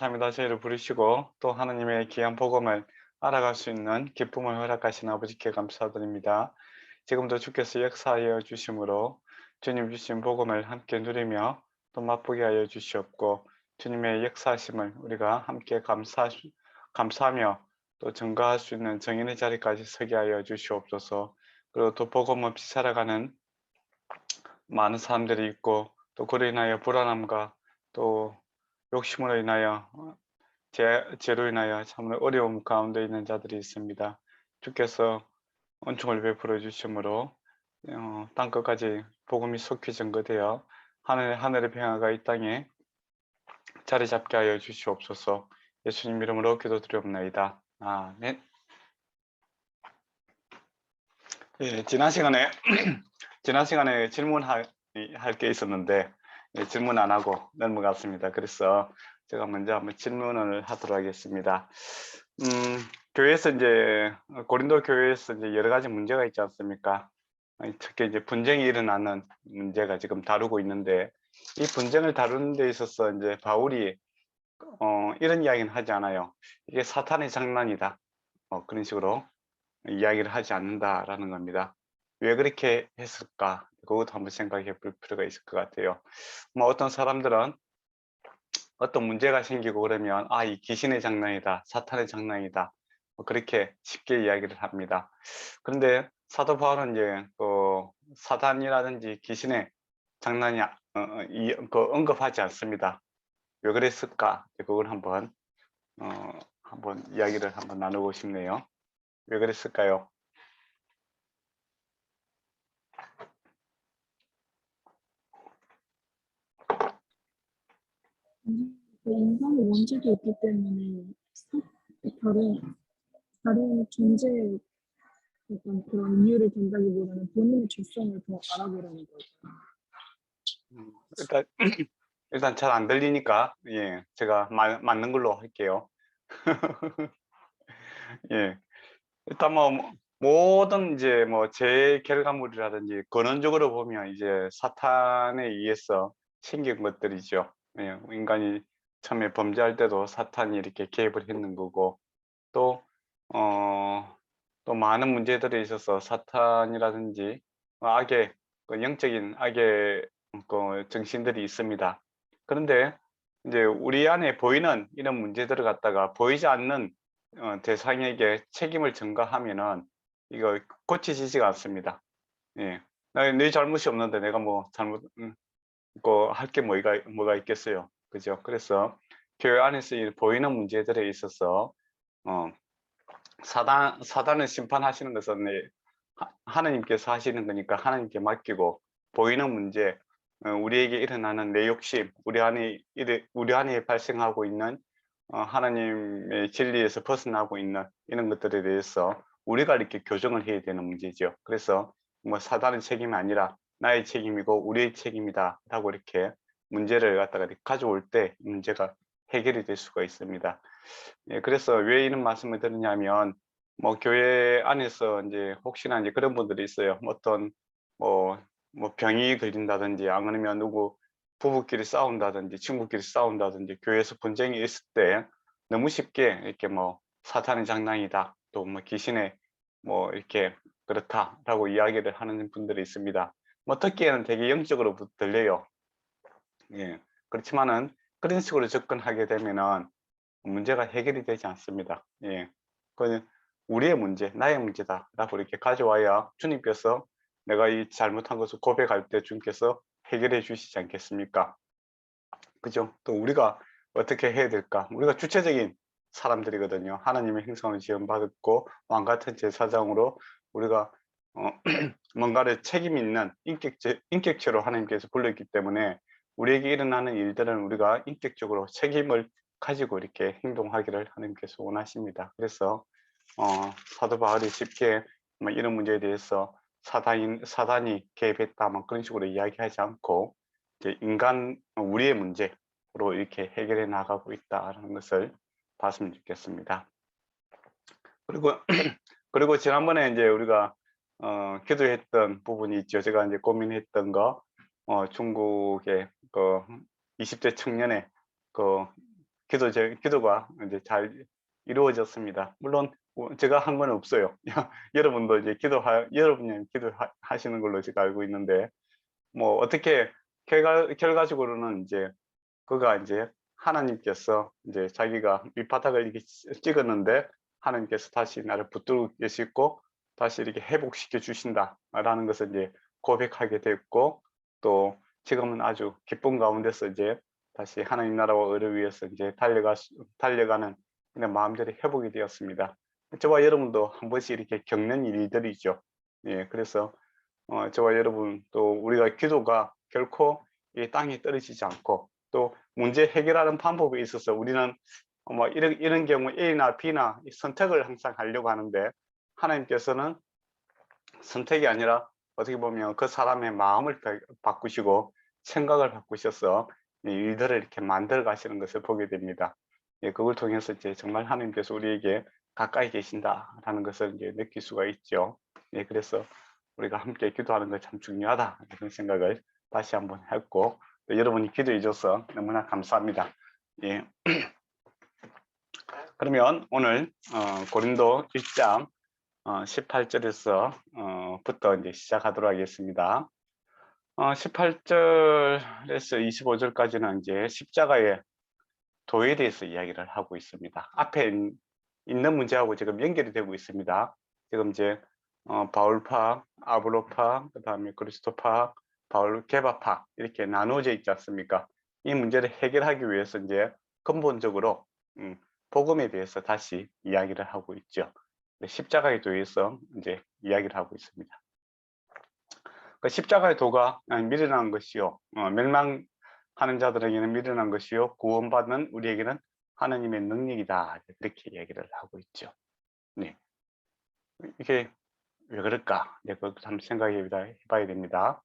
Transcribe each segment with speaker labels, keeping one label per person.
Speaker 1: 감사합니다. 저희를 부르시고 또 하나님의 귀한 복음을 알아갈 수 있는 기쁨을 허락하신 아버지께 감사드립니다. 지금도 주께서 역사하여 주심으로 주님 주신 복음을 함께 누리며 또 맛보게 하여 주시옵고, 주님의 역사하심을 우리가 함께 감사하며 또 증거할 수 있는 정인의 자리까지 서게 하여 주시옵소서. 그리고 또 복음 없이 살아가는 많은 사람들이 있고, 또 그로 인하여 불안함과 또 욕심으로 인하여 죄로 인하여 참 어려움 가운데 있는 자들이 있습니다. 주께서 은총을 베풀어 주심으로 땅끝까지 복음이 속히 전거되어 하늘의 평화가 이 땅에 자리 잡게 하여 주시옵소서. 예수님 이름으로 기도드리옵나이다. 아멘. 예, 지난 시간에 질문할 게 있었는데 질문 안 하고 넘어갔습니다. 그래서 제가 먼저 한번 질문을 하도록 하겠습니다. 교회에서 이제 고린도 교회에서 이제 여러 가지 문제가 있지 않습니까? 특히 이제 분쟁이 일어나는 문제가 지금 다루고 있는데, 이 분쟁을 다루는 데 있어서 이제 바울이 이런 이야기는 하지 않아요. 이게 사탄의 장난이다, 그런 식으로 이야기를 하지 않는다라는 겁니다. 왜 그렇게 했을까? 그것도 한번 생각해 볼 필요가 있을 것 같아요. 어떤 사람들은 어떤 문제가 생기고 그러면 이 귀신의 장난이다, 사탄의 장난이다, 그렇게 쉽게 이야기를 합니다. 그런데 사도 바울은 이제 사탄이라든지 귀신의 장난이 언급하지 않습니다. 왜 그랬을까? 그걸 한번 이야기를 나누고 싶네요. 왜 그랬을까요?
Speaker 2: 그 인간의 원죄도 있기 때문에 다른 존재 어떤 그런 이유를 둔다기보다는 본인의 죄성을 더 알아보려는 거죠.
Speaker 1: 일단 잘 안 들리니까 제가 맞는 걸로 할게요. 예, 일단 모든 이제 제 결과물이라든지 근원적으로 보면 이제 사탄에 의해서 생긴 것들이죠. 인간이 처음에 범죄할 때도 사탄이 이렇게 개입을 했는 거고, 또 또 많은 문제들에 있어서 사탄이라든지 악의 영적인 악의 정신들이 있습니다. 그런데 이제 우리 안에 보이는 이런 문제들을 갖다가 보이지 않는 대상에게 책임을 전가하면은 이거 고쳐지지가 않습니다. 예. 내 잘못이 없는데 내가 잘못 할 게 뭐가 있겠어요. 그죠? 그래서 교회 안에서 보이는 문제들에 있어서 어, 사단을 심판하시는 것은 하나님께서 하시는 거니까 하나님께 맡기고, 보이는 문제, 우리에게 일어나는 내 욕심, 우리 안에 발생하고 있는 하나님의 진리에서 벗어나고 있는 이런 것들에 대해서 우리가 이렇게 교정을 해야 되는 문제죠. 그래서 사단의 책임이 아니라 나의 책임이고 우리의 책임이다 라고 이렇게 문제를 갖다가 가져올 때 문제가 해결이 될 수가 있습니다. 예, 그래서 왜 이런 말씀을 드리냐면, 교회 안에서 이제 혹시나 이제 그런 분들이 있어요. 어떤 병이 걸린다든지, 안 그러면 누구 부부끼리 싸운다든지, 친구끼리 싸운다든지, 교회에서 분쟁이 있을 때 너무 쉽게 이렇게 사탄의 장난이다, 또 귀신의 이렇게 그렇다라고 이야기를 하는 분들이 있습니다. 듣기에는 되게 영적으로 들려요. 예. 그렇지만은 그런 식으로 접근하게 되면은 문제가 해결이 되지 않습니다. 예. 그 우리의 문제, 나의 문제다라고 이렇게 가져와야 주님께서 내가 이 잘못한 것을 고백할 때 주님께서 해결해 주시지 않겠습니까? 그죠? 또 우리가 어떻게 해야 될까? 우리가 주체적인 사람들이거든요. 하나님의 형상을 지음받았고 왕 같은 제사장으로 우리가 뭔가를 책임 있는 인격체로 하나님께서 불렀기 때문에 우리에게 일어나는 일들은 우리가 인격적으로 책임을 가지고 이렇게 행동하기를 하나님께서 원하십니다. 그래서 사도 바울이 쉽게 이런 문제에 대해서 사단이 개입했다 그런 식으로 이야기하지 않고, 이제 우리의 문제로 이렇게 해결해 나가고 있다는 것을 봤으면 좋겠습니다. 그리고 그리고 지난번에 이제 우리가 기도했던 부분이 있죠. 제가 이제 고민했던 거, 중국의 20대 청년의 기도가 이제 잘 이루어졌습니다. 물론 제가 한 건 없어요. 여러분도 이제 여러분이 기도하시는 걸로 제가 알고 있는데, 뭐 어떻게 결과적으로는 이제 그가 이제 하나님께서 이제 자기가 밑바닥을 이렇게 찍었는데 하나님께서 다시 나를 붙들고 계시고 다시 이렇게 회복시켜 주신다라는 것을 이제 고백하게 됐고, 또 지금은 아주 기쁨 가운데서 이제 다시 하나님 나라와 의를 위해서 이제 달려가는 그런 마음들이 회복이 되었습니다. 저와 여러분도 한 번씩 이렇게 겪는 일들이죠. 예, 그래서 저와 여러분, 또 우리가 기도가 결코 이 땅에 떨어지지 않고, 또 문제 해결하는 방법에 있어서 우리는 뭐 이런 경우 A나 B나 선택을 항상 하려고 하는데, 하나님께서는 선택이 아니라 어떻게 보면 그 사람의 마음을 바꾸시고 생각을 바꾸셔서 이 일들을 이렇게 만들어 가시는 것을 보게 됩니다. 예, 그걸 통해서 이제 정말 하나님께서 우리에게 가까이 계신다라는 것을 이제 느낄 수가 있죠. 예, 그래서 우리가 함께 기도하는 것 참 중요하다, 그런 생각을 다시 한번 했고, 또 여러분이 기도해 줘서 너무나 감사합니다. 예. 그러면 오늘 고린도 1장 18절에서 부터 이제 시작하도록 하겠습니다. 18절에서 25절까지는 이제 십자가의 도에 대해서 이야기를 하고 있습니다. 앞에 있는 문제하고 지금 연결이 되고 있습니다. 지금 이제 바울파, 아볼로파, 그다음에 그리스도파, 바울 게바파 이렇게 나누어져 있지 않습니까? 이 문제를 해결하기 위해서 이제 근본적으로 복음에 대해서 다시 이야기를 하고 있죠. 십자가의 도에서 이제 이야기를 하고 있습니다. 그 십자가의 도가 미련한 것이요, 멸망하는 자들에게는 미련한 것이요, 구원받는 우리에게는 하나님의 능력이다, 이렇게 이야기를 하고 있죠. 네, 이게 왜 그럴까? 네, 그것도 한번 생각해 봐야 됩니다.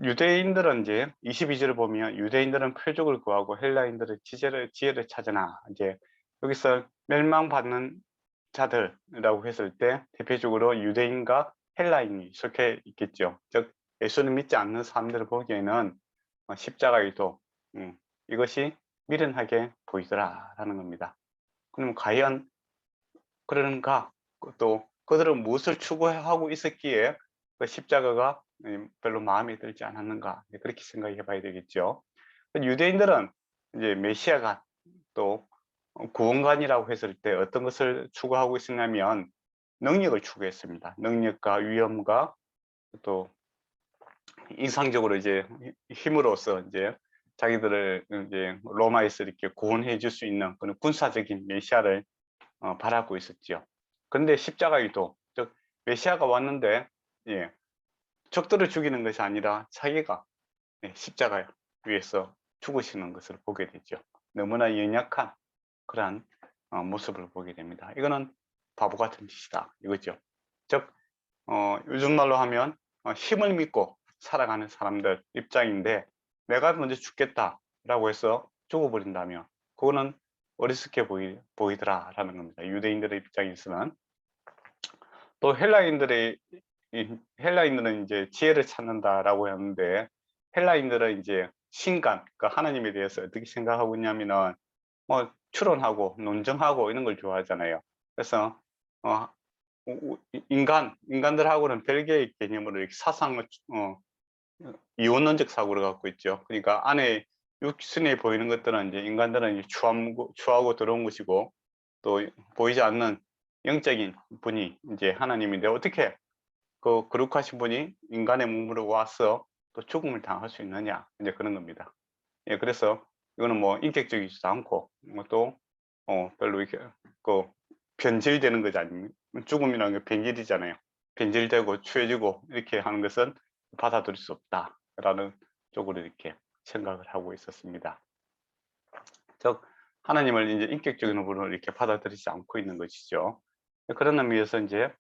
Speaker 1: 유대인들은 이제 22절을 보면 유대인들은 표적을 구하고 헬라인들은 지혜를 찾으나, 이제 여기서 멸망받는 자들이라고 했을 때 대표적으로 유대인과 헬라인이 속해 있겠죠. 즉 예수를 믿지 않는 사람들을 보기에는 십자가의 도, 이것이 미련하게 보이더라라는 겁니다. 그럼 과연 그런가? 또 그들은 무엇을 추구하고 있었기에 그 십자가가 별로 마음에 들지 않았는가? 그렇게 생각해 봐야 되겠죠. 유대인들은 이제 메시아가, 또 구원관이라고 했을 때 어떤 것을 추구하고 있었냐면 능력을 추구했습니다. 능력과 위엄과, 또 인상적으로 이제 힘으로써 이제 자기들을 이제 로마에서 이렇게 구원해 줄 수 있는 그런 군사적인 메시아를 바라고 있었죠. 그런데 십자가의 도, 즉 메시아가 왔는데, 예, 적들을 죽이는 것이 아니라 자기가 십자가 위에서 죽으시는 것을 보게 되죠. 너무나 연약한 그러한 모습을 보게 됩니다. 이거는 바보 같은 짓이다, 이거죠. 즉 요즘 말로 하면 힘을 믿고 살아가는 사람들 입장인데, 내가 먼저 죽겠다라고 해서 죽어버린다면 그거는 어리석게 보이더라라는 겁니다. 유대인들의 입장에서는. 또 헬라인들은 이제 지혜를 찾는다라고 하는데, 헬라인들은 이제 신간, 그러니까 하나님에 대해서 어떻게 생각하고 있냐면은 뭐 추론하고 논증하고 이런 걸 좋아하잖아요. 그래서 어, 인간들하고는 별개의 개념으로 이렇게 사상을 이원론적 사고를 갖고 있죠. 그러니까 안에 육신에 보이는 것들은 이제 인간들은 이제 추하고 들어온 것이고, 또 보이지 않는 영적인 분이 이제 하나님인데, 어떻게 그 거룩하신 분이 인간의 몸으로 와서 또 죽음을 당할 수 있느냐, 이제 그런 겁니다. 예, 그래서 이거는 뭐 인격적이지도 않고, 또 별로 이렇게 그 변질되는 거지 아닙니까? 죽음이라는 게 변질이잖아요. 변질되고 추해지고 이렇게 하는 것은 받아들일 수 없다라는 쪽으로 이렇게 생각을 하고 있었습니다. 즉 하나님을 이제 인격적인 부분을 이렇게 받아들이지 않고 있는 것이죠. 그런 의미에서 이제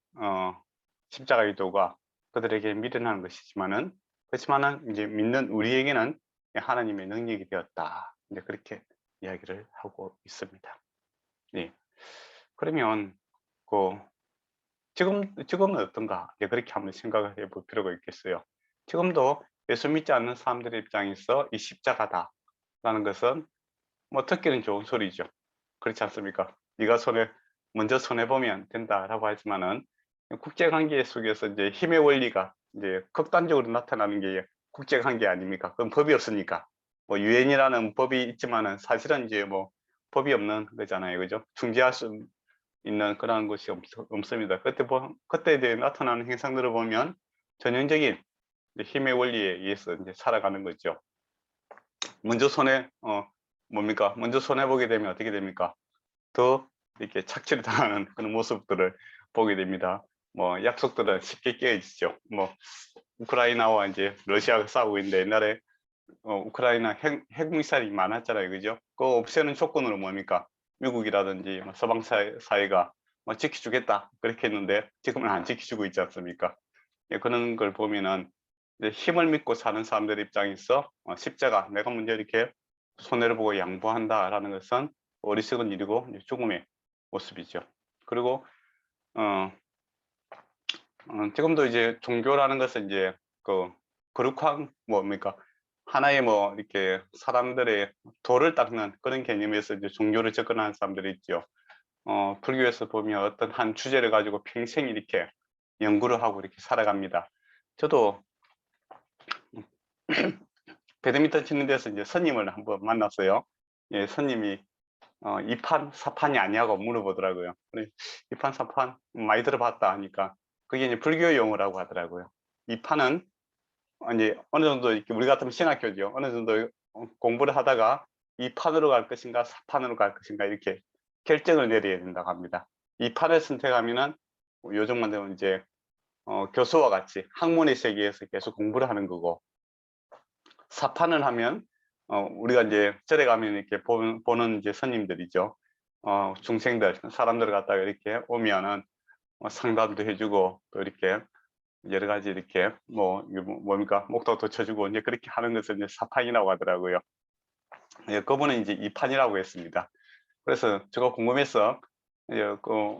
Speaker 1: 십자가의 도가 그들에게 미련한 것이지만은, 그렇지만은 이제 믿는 우리에게는 하나님의 능력이 되었다, 이제 그렇게 이야기를 하고 있습니다. 네. 그러면 그 지금은 어떤가? 그렇게 한번 생각을 해볼 필요가 있겠어요. 지금도 예수 믿지 않는 사람들의 입장에서 이 십자가다라는 것은 뭐 듣기는 좋은 소리죠. 그렇지 않습니까? 네가 먼저 손해 보면 된다라고 하지만은 국제 관계 속에서 이제 힘의 원리가 이제 극단적으로 나타나는 게 국제 관계 아닙니까? 그건 법이 없으니까. 뭐 유엔이라는 법이 있지만은 사실은 이제 뭐 법이 없는 거잖아요, 그죠? 중재할 수 있는 그런 것이 없습니다. 그때 이제 나타나는 현상들을 보면 전형적인 힘의 원리에 의해서 이제 살아가는 거죠. 먼저 뭡니까? 먼저 손해보게 되면 어떻게 됩니까? 더 이렇게 착취를 당하는 그런 모습들을 보게 됩니다. 뭐 약속들은 쉽게 깨어지죠. 뭐 우크라이나와 이제 러시아가 싸우고 있는데 옛날에 우크라이나 핵미사일이 많았잖아요, 그죠? 그거 없애는 조건으로 뭡니까? 미국이라든지 뭐 서방 사회가 뭐 지켜주겠다 그렇게 했는데 지금은 안 지켜주고 있지 않습니까? 예, 그런 걸 보면은 이제 힘을 믿고 사는 사람들 입장에서 십자가 내가 먼저 이렇게 손해를 보고 양보한다라는 것은 어리석은 일이고 죽음의 모습이죠. 그리고 지금도 이제 종교라는 것은 이제 그 거룩한 뭡니까 하나의 뭐 이렇게 사람들의 도를 닦는 그런 개념에서 이제 종교를 접근하는 사람들이 있죠. 불교에서 보면 어떤 한 주제를 가지고 평생 이렇게 연구를 하고 이렇게 살아갑니다. 저도 배드민턴 치는 데서 이제 선임을 한번 만났어요. 예, 선임이 2판, 4판이 아니냐고 물어보더라고요. 그래, 2판, 4판 많이 들어봤다 하니까 그게 이제 불교 용어라고 하더라고요. 2판은 이제 어느 정도 이렇게 우리 같으면 신학교죠. 어느 정도 공부를 하다가 2판으로 갈 것인가 4판으로 갈 것인가 이렇게 결정을 내려야 된다고 합니다. 2판을 선택하면은 요즘만 되면 이제 교수와 같이 학문의 세계에서 계속 공부를 하는 거고, 4판을 하면 우리가 이제 절에 가면 이렇게 보는 이제 스님들이죠. 중생들 사람들 갖다가 이렇게 오면은 상담도 해주고 또 이렇게 여러 가지 이렇게 뭡니까 목도도 쳐주고 이제 그렇게 하는 것을 이제 4판이라고 하더라고요. 예, 그분은 이제 2판이라고 했습니다. 그래서 제가 궁금해서 그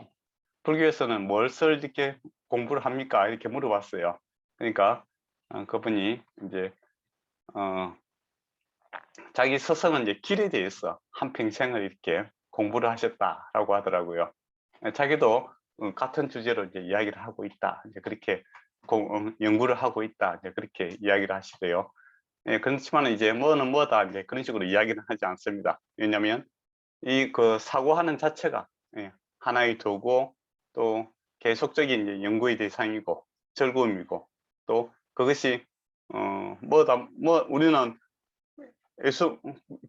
Speaker 1: 불교에서는 뭘 이렇게 공부를 합니까? 이렇게 물어봤어요. 그러니까 그분이 이제 자기 스승은 이제 길에 대해서 한평생을 이렇게 공부를 하셨다라고 하더라고요. 자기도 같은 주제로 이제 이야기를 하고 있다. 이제 그렇게 연구를 하고 있다. 이제 그렇게 이야기를 하시대요. 예, 그렇지만 이제 뭐는 뭐다. 이제 그런 식으로 이야기는 하지 않습니다. 왜냐하면 이 그 사고하는 자체가 하나의 도구 또 계속적인 이제 연구의 대상이고 즐거움이고 또 그것이 우리는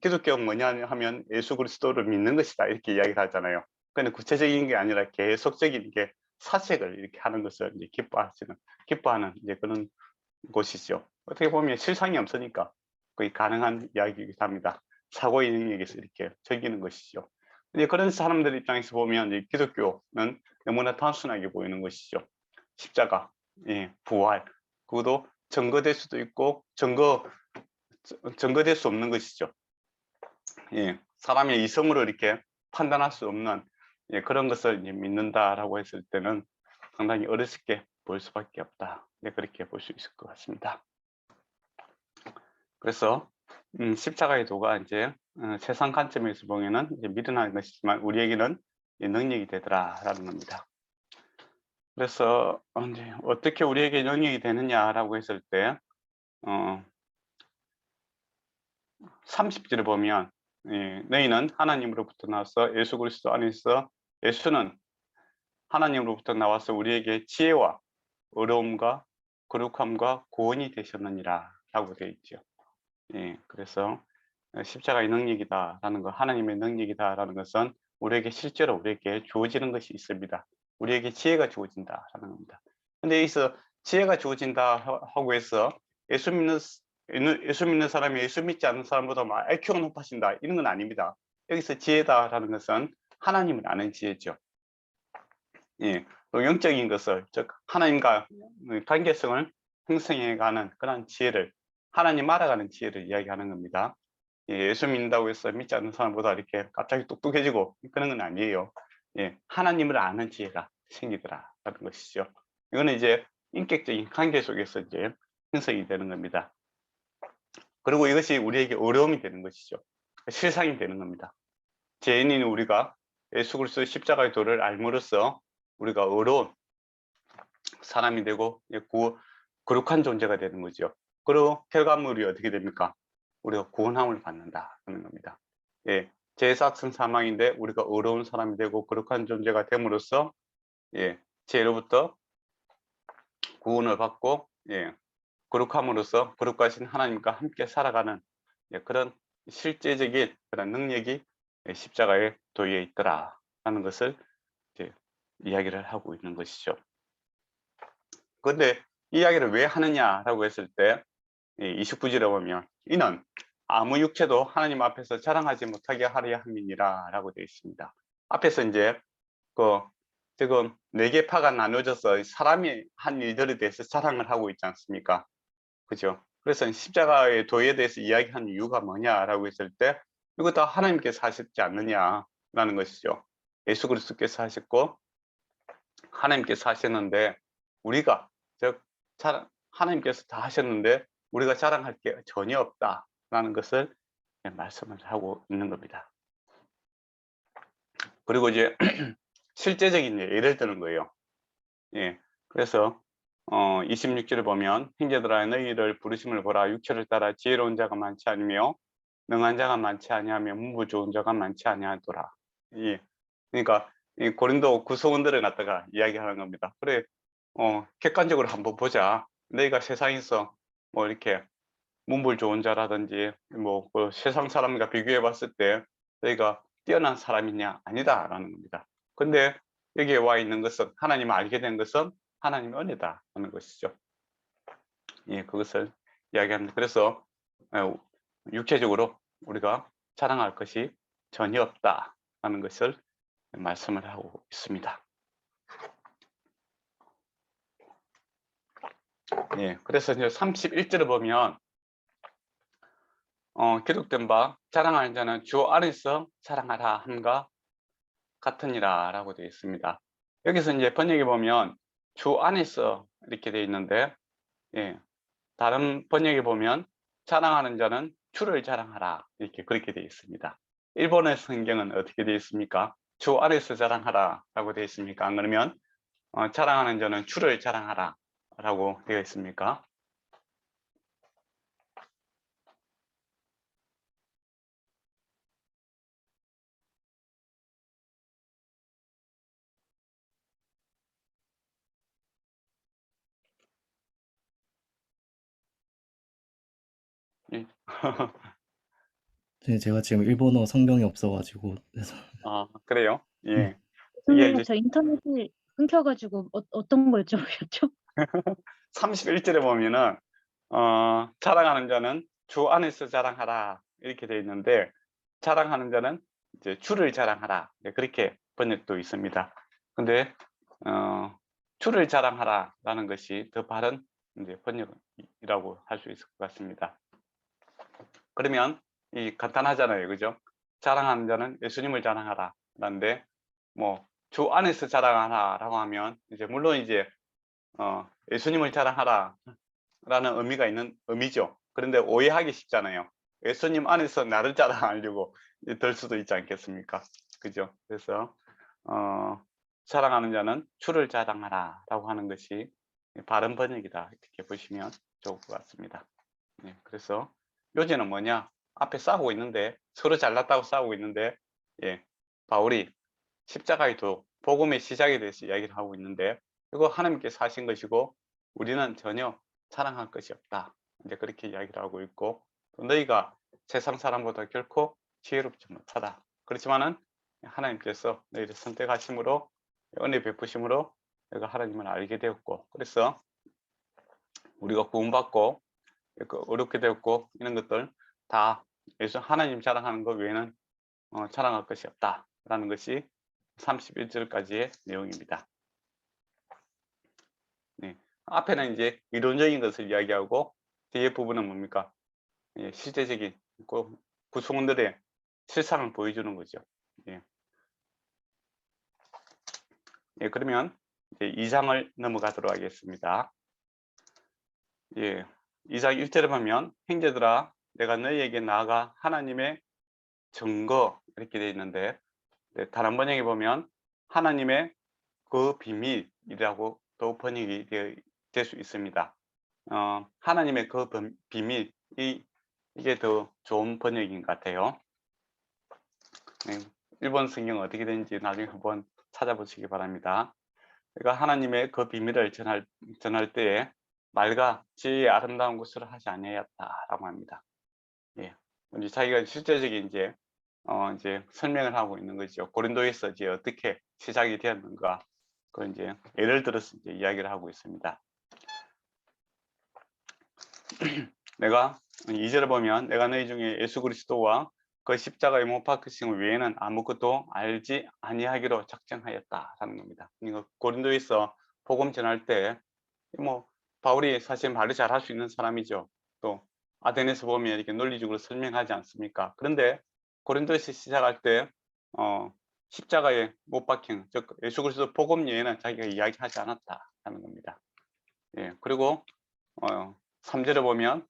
Speaker 1: 기독교가 뭐냐 하면 예수 그리스도를 믿는 것이다 이렇게 이야기를 하잖아요. 근데 구체적인 게 아니라 계속적인 게 사색을 이렇게 하는 것을 이제 기뻐하는 이제 그런 곳이죠. 어떻게 보면 실상이 없으니까 거의 가능한 이야기이기도 합니다. 사고의 영역에서 이렇게 즐기는 것이죠. 이제 그런 사람들 입장에서 보면 이제 기독교는 너무나 단순하게 보이는 것이죠. 십자가, 예, 부활, 그것도 증거될 수도 있고 증거될 수 없는 것이죠. 예, 사람의 이성으로 이렇게 판단할 수 없는 그런 것을 이제 믿는다라고 했을 때는 상당히 어리석게 볼 수밖에 없다. 그렇게 볼 수 있을 것 같습니다. 그래서 십자가의 도가 이제 세상 관점에서 보면은 이제 미련한 것이지만 우리에게는 능력이 되더라라는 겁니다. 그래서 이제 어떻게 우리에게 능력이 되느냐라고 했을 때 30절을 보면 너희는 하나님으로부터 나와서 예수 그리스도 안에서 예수는 하나님으로부터 나와서 우리에게 지혜와 어려움과 거룩함과 구원이 되셨느니라 라고 되어 있죠. 예, 그래서 십자가의 능력이다라는 것, 하나님의 능력이다라는 것은 우리에게 실제로 우리에게 주어지는 것이 있습니다. 우리에게 지혜가 주어진다라는 겁니다. 근데 여기서 지혜가 주어진다 하고 해서 예수 믿는 사람이 예수 믿지 않는 사람보다 막 IQ가 높아진다 이런 건 아닙니다. 여기서 지혜다라는 것은 하나님을 아는 지혜죠. 예, 또 영적인 것을 즉 하나님과 관계성을 형성해가는 그런 지혜를 하나님 알아가는 지혜를 이야기하는 겁니다. 예수 믿는다고 해서 믿지 않는 사람보다 이렇게 갑자기 똑똑해지고 그런 건 아니에요. 예, 하나님을 아는 지혜가 생기더라라는 것이죠. 이거는 이제 인격적인 관계 속에서 이제 형성이 되는 겁니다. 그리고 이것이 우리에게 어려움이 되는 것이죠. 실상이 되는 겁니다. 죄인인 우리가 예수 그리스도의 십자가의 도를 알므로써 우리가 어려운 사람이 되고 거룩한 존재가 되는 거죠. 그리고 결과물이 어떻게 됩니까? 우리가 구원함을 받는다 하는 겁니다. 예, 죄사성 사망인데 우리가 어려운 사람이 되고 거룩한 존재가 됨으로써 죄로부터 구원을 받고 거룩함으로써 거룩하신 하나님과 함께 살아가는 그런 실제적인 그런 능력이 십자가의 도에 있더라 하는 것을 이제 이야기를 하고 있는 것이죠. 그런데 이야기를 왜 하느냐라고 했을 때 29절에 보면 이는 아무 육체도 하나님 앞에서 자랑하지 못하게 하려 함이니라 라고 되어 있습니다. 앞에서 이제 지금 4개 파가 나눠져서 사람이 한 일들에 대해서 자랑을 하고 있지 않습니까? 그죠? 그래서 십자가의 도에 대해서 이야기하는 이유가 뭐냐라고 했을 때 이거 다 하나님께서 하셨지 않느냐라는 것이죠. 예수 그리스도께서 하셨고 하나님께서 하셨는데 우리가 즉 하나님께서 다 하셨는데 우리가 자랑할 게 전혀 없다라는 것을 말씀을 하고 있는 겁니다. 그리고 이제 실제적인 예를 드는 거예요. 그래서 26절을 보면 형제들아 너희를 부르심을 보라 육체를 따라 지혜로운 자가 많지 않으며 능한 자가 많지 아니하며 문부 좋은 자가 많지 아니하더라. 그러니까 이 고린도 구성원들을 갖다가 이야기하는 겁니다. 그래 객관적으로 한번 보자. 너희가 세상에서 뭐 이렇게 문불 좋은 자라든지 그 세상 사람과 비교해 봤을 때 너희가 뛰어난 사람이냐? 아니다라는 겁니다. 근데 여기에 와 있는 것은 하나님을 알게 된 것은 하나님의 은혜다 하는 것이죠. 그것을 이야기합니다. 그래서 육체적으로 우리가 자랑할 것이 전혀 없다 하는 것을 말씀을 하고 있습니다. 그래서 이제 31절을 보면 기록된 바 자랑하는 자는 주 안에서 자랑하라 함과 같으니라 라고 되어 있습니다. 여기서 이제 번역에 보면 주 안에서 이렇게 되어 있는데 다른 번역에 보면 자랑하는 자는 주를 자랑하라 이렇게 그렇게 되어 있습니다. 일본의 성경은 어떻게 되어 있습니까? 주 안에서 자랑하라 라고 되어 있습니까? 안 그러면 자랑하는 자는 주를 자랑하라 라고 되어 있습니까?
Speaker 3: 제가 지금 일본어 성경이 없어가지고 그래서
Speaker 1: 그래요? 이게
Speaker 4: 선생님,
Speaker 1: 이제
Speaker 4: 저 인터넷이 끊겨가지고 어떤 걸 여쭤보셨죠?
Speaker 1: 31절에 보면은 자랑하는 자는 주 안에서 자랑하라 이렇게 되어 있는데 자랑하는 자는 이제 주를 자랑하라 그렇게 번역도 있습니다. 근데 주를 자랑하라 라는 것이 더 바른 이제 번역이라고 할 수 있을 것 같습니다. 그러면 간단하잖아요, 그죠? 자랑하는 자는 예수님을 자랑하라 라는데 뭐 주 안에서 자랑하라라고 하면 이제 물론 이제 예수님을 자랑하라 라는 의미가 있는 의미죠. 그런데 오해하기 쉽잖아요. 예수님 안에서 나를 자랑하려고 될 수도 있지 않겠습니까? 그죠? 그래서 자랑하는 자는 주를 자랑하라 라고 하는 것이 바른 번역이다 이렇게 보시면 좋을 것 같습니다. 그래서 요지는 뭐냐? 앞에 싸우고 있는데 서로 잘났다고 싸우고 있는데 바울이 십자가의 도 복음의 시작에 대해서 이야기를 하고 있는데 이거 하나님께서 하신 것이고 우리는 전혀 자랑할 것이 없다. 이제 그렇게 이야기를 하고 있고 또 너희가 세상 사람보다 결코 지혜롭지 못하다. 그렇지만은 하나님께서 너희를 선택하심으로 은혜 베푸심으로 너희가 하나님을 알게 되었고 그래서 우리가 구원받고 어렵게 되었고 이런 것들 다 예수 하나님 자랑하는 것 외에는 자랑할 것이 없다라는 것이 31절까지의 내용입니다. 앞에는 이제 이론적인 것을 이야기하고 뒤에 부분은 뭡니까? 실제적인 구성원들의 실상을 보여주는 거죠. 그러면 이제 2장을 넘어가도록 하겠습니다. 2장 1절에 보면 형제들아 내가 너희에게 나아가 하나님의 증거 이렇게 되어 있는데, 네, 다른 번역에 보면 하나님의 그 비밀이라고 또 번역이 될 수 있습니다. 하나님의 그 비밀, 이게 더 좋은 번역인 것 같아요. 네, 일본 성경 어떻게 되는지 나중에 한번 찾아보시기 바랍니다. 그러니까 하나님의 그 비밀을 전할 때에 말과 지혜의 아름다운 것을 하지 아니하였다라고 합니다. 예, 이제 자기가 실제적인 이제 설명을 하고 있는 거죠. 고린도에서 이제 어떻게 시작이 되었는가, 그 이제 예를 들어서 이제 이야기를 하고 있습니다. 내가 2절을 보면 내가 너희 중에 예수 그리스도와 그 십자가에 못 박히신 외에는 아무것도 알지 아니하기로 작정하였다라는 겁니다. 그러니까 고린도에서 복음 전할 때 뭐 바울이 사실 말을 잘 할 수 있는 사람이죠. 또 아덴에서 보면 이렇게 논리적으로 설명하지 않습니까? 그런데 고린도에서 시작할 때 십자가에 못 박힌, 즉 예수 그리스도 복음 외에는 자기가 이야기하지 않았다라는 겁니다. 예, 그리고 3절에 보면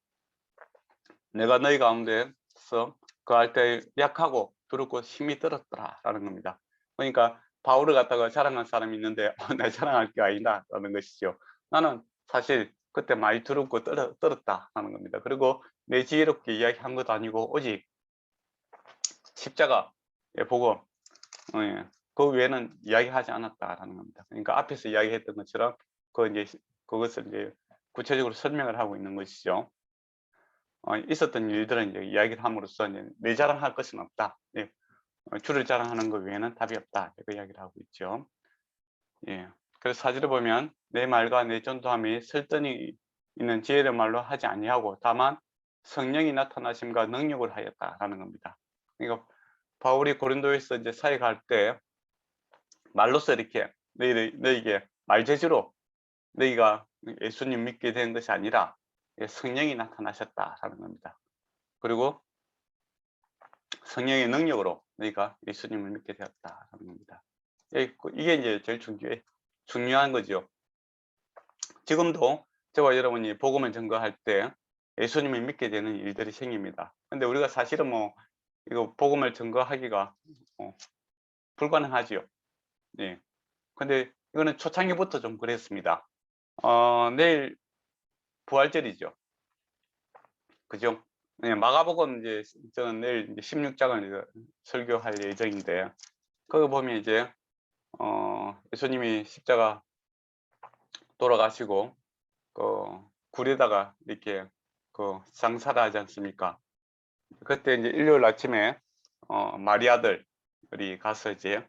Speaker 1: 내가 너희 가운데서 그할 때 약하고 두렵고 힘이 들었더라라는 겁니다. 그러니까 바울을 갖다가 자랑한 사람이 있는데 나 자랑할 게 아니다라는 것이죠. 나는 사실 그때 많이 두렵고 떨었다라는 겁니다. 그리고 내 지혜롭게 이야기한 것도 아니고 오직 십자가의 복음, 그 외에는 이야기하지 않았다라는 겁니다. 그러니까 앞에서 이야기했던 것처럼 그것을 이제 구체적으로 설명을 하고 있는 것이죠. 있었던 일들은 이제 이야기를 함으로써 이제 내 자랑할 것은 없다. 예. 주를 자랑하는 것 외에는 답이 없다. 그 이야기를 하고 있죠. 예. 그래서 사절을 보면 내 말과 내 전도함이 설득이 있는 지혜의 말로 하지 아니하고 다만 성령이 나타나심과 능력을 하였다라는 겁니다. 그러니까 바울이 고린도에서 이제 사역할 때 말로써 이렇게 너희에게 말재주로 너희가 예수님 믿게 된 것이 아니라 성령이 나타나셨다라는 겁니다. 그리고 성령의 능력으로 너희가 예수님을 믿게 되었다라는 겁니다. 이게 이제 제일 중요한 거죠. 지금도 저와 여러분이 복음을 증거할 때 예수님을 믿게 되는 일들이 생깁니다. 근데 우리가 사실은 뭐 이거 복음을 증거하기가 불가능하지요. 예. 근데 이거는 초창기부터 좀 그랬습니다. 내일 부활절이죠. 그죠? 네, 마가복음 이제 저는 내일 이제 16장을 설교할 예정인데, 거기 보면 이제 예수님이 십자가 돌아가시고 그 굴에다가 이렇게 그 장사를 하지 않습니까? 그때 이제 일요일 아침에 마리아들이 가서 이제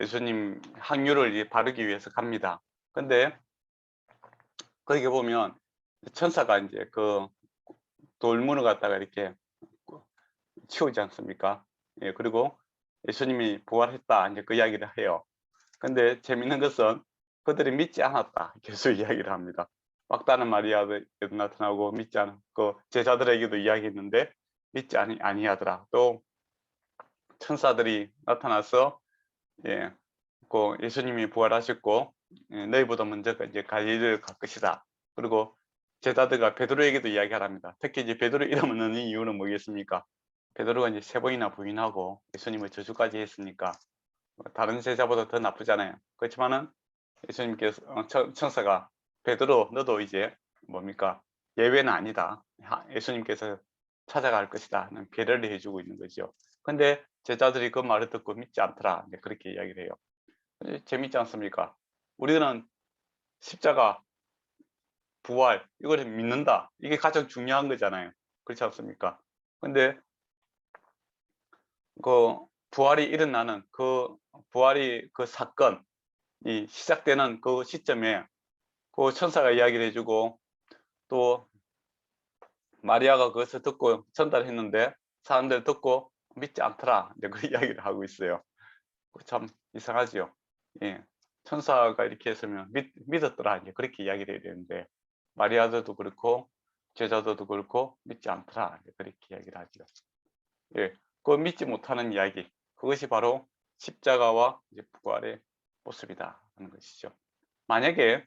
Speaker 1: 예수님 항유를 이제 바르기 위해서 갑니다. 근데 거기 보면 천사가 이제 그 돌문을 갖다가 이렇게 치우지 않습니까? 예, 그리고 예수님이 부활했다 이제 그 이야기를 해요. 근데 재밌는 것은 그들이 믿지 않았다 계속 이야기를 합니다. 막다른 마리아도 나타나고 믿지 않은 그 제자들에게도 이야기했는데 믿지 아니하더라. 또 천사들이 나타나서 예, 그 예수님이 부활하셨고 너희보다 먼저 이제 갈릴리를 갈 것이다. 그리고 제자들과 베드로에게도 이야기하랍니다. 특히 이제 베드로 이름을 넣는 이유는 뭐겠습니까? 베드로가 이제 3번이나 부인하고 예수님을 저주까지 했으니까 다른 제자보다 더 나쁘잖아요. 그렇지만은 예수님께서 천사가 베드로 너도 이제 뭡니까 예외는 아니다. 예수님께서 찾아갈 것이다. 배려를 해주고 있는 거죠. 근데 제자들이 그 말을 듣고 믿지 않더라. 이제 그렇게 이야기를 해요. 재밌지 않습니까? 우리는 십자가, 부활 이거를 믿는다. 이게 가장 중요한 거잖아요. 그렇지 않습니까? 근데 그 부활이 일어나는 그 사건이 시작되는 그 시점에 그 천사가 이야기를 해주고 또 마리아가 그것을 듣고 전달했는데 사람들 듣고 믿지 않더라. 이제 그 이야기를 하고 있어요. 참 이상하죠. 예. 천사가 이렇게 했으면 믿었더라. 이제 그렇게 이야기를 해야 되는데 마리아들도 그렇고 제자들도 그렇고 믿지 않더라. 이제 그렇게 이야기를 하죠. 예. 그 믿지 못하는 이야기. 그것이 바로 십자가와 이제 부활의 모습이다 하는 것이죠. 만약에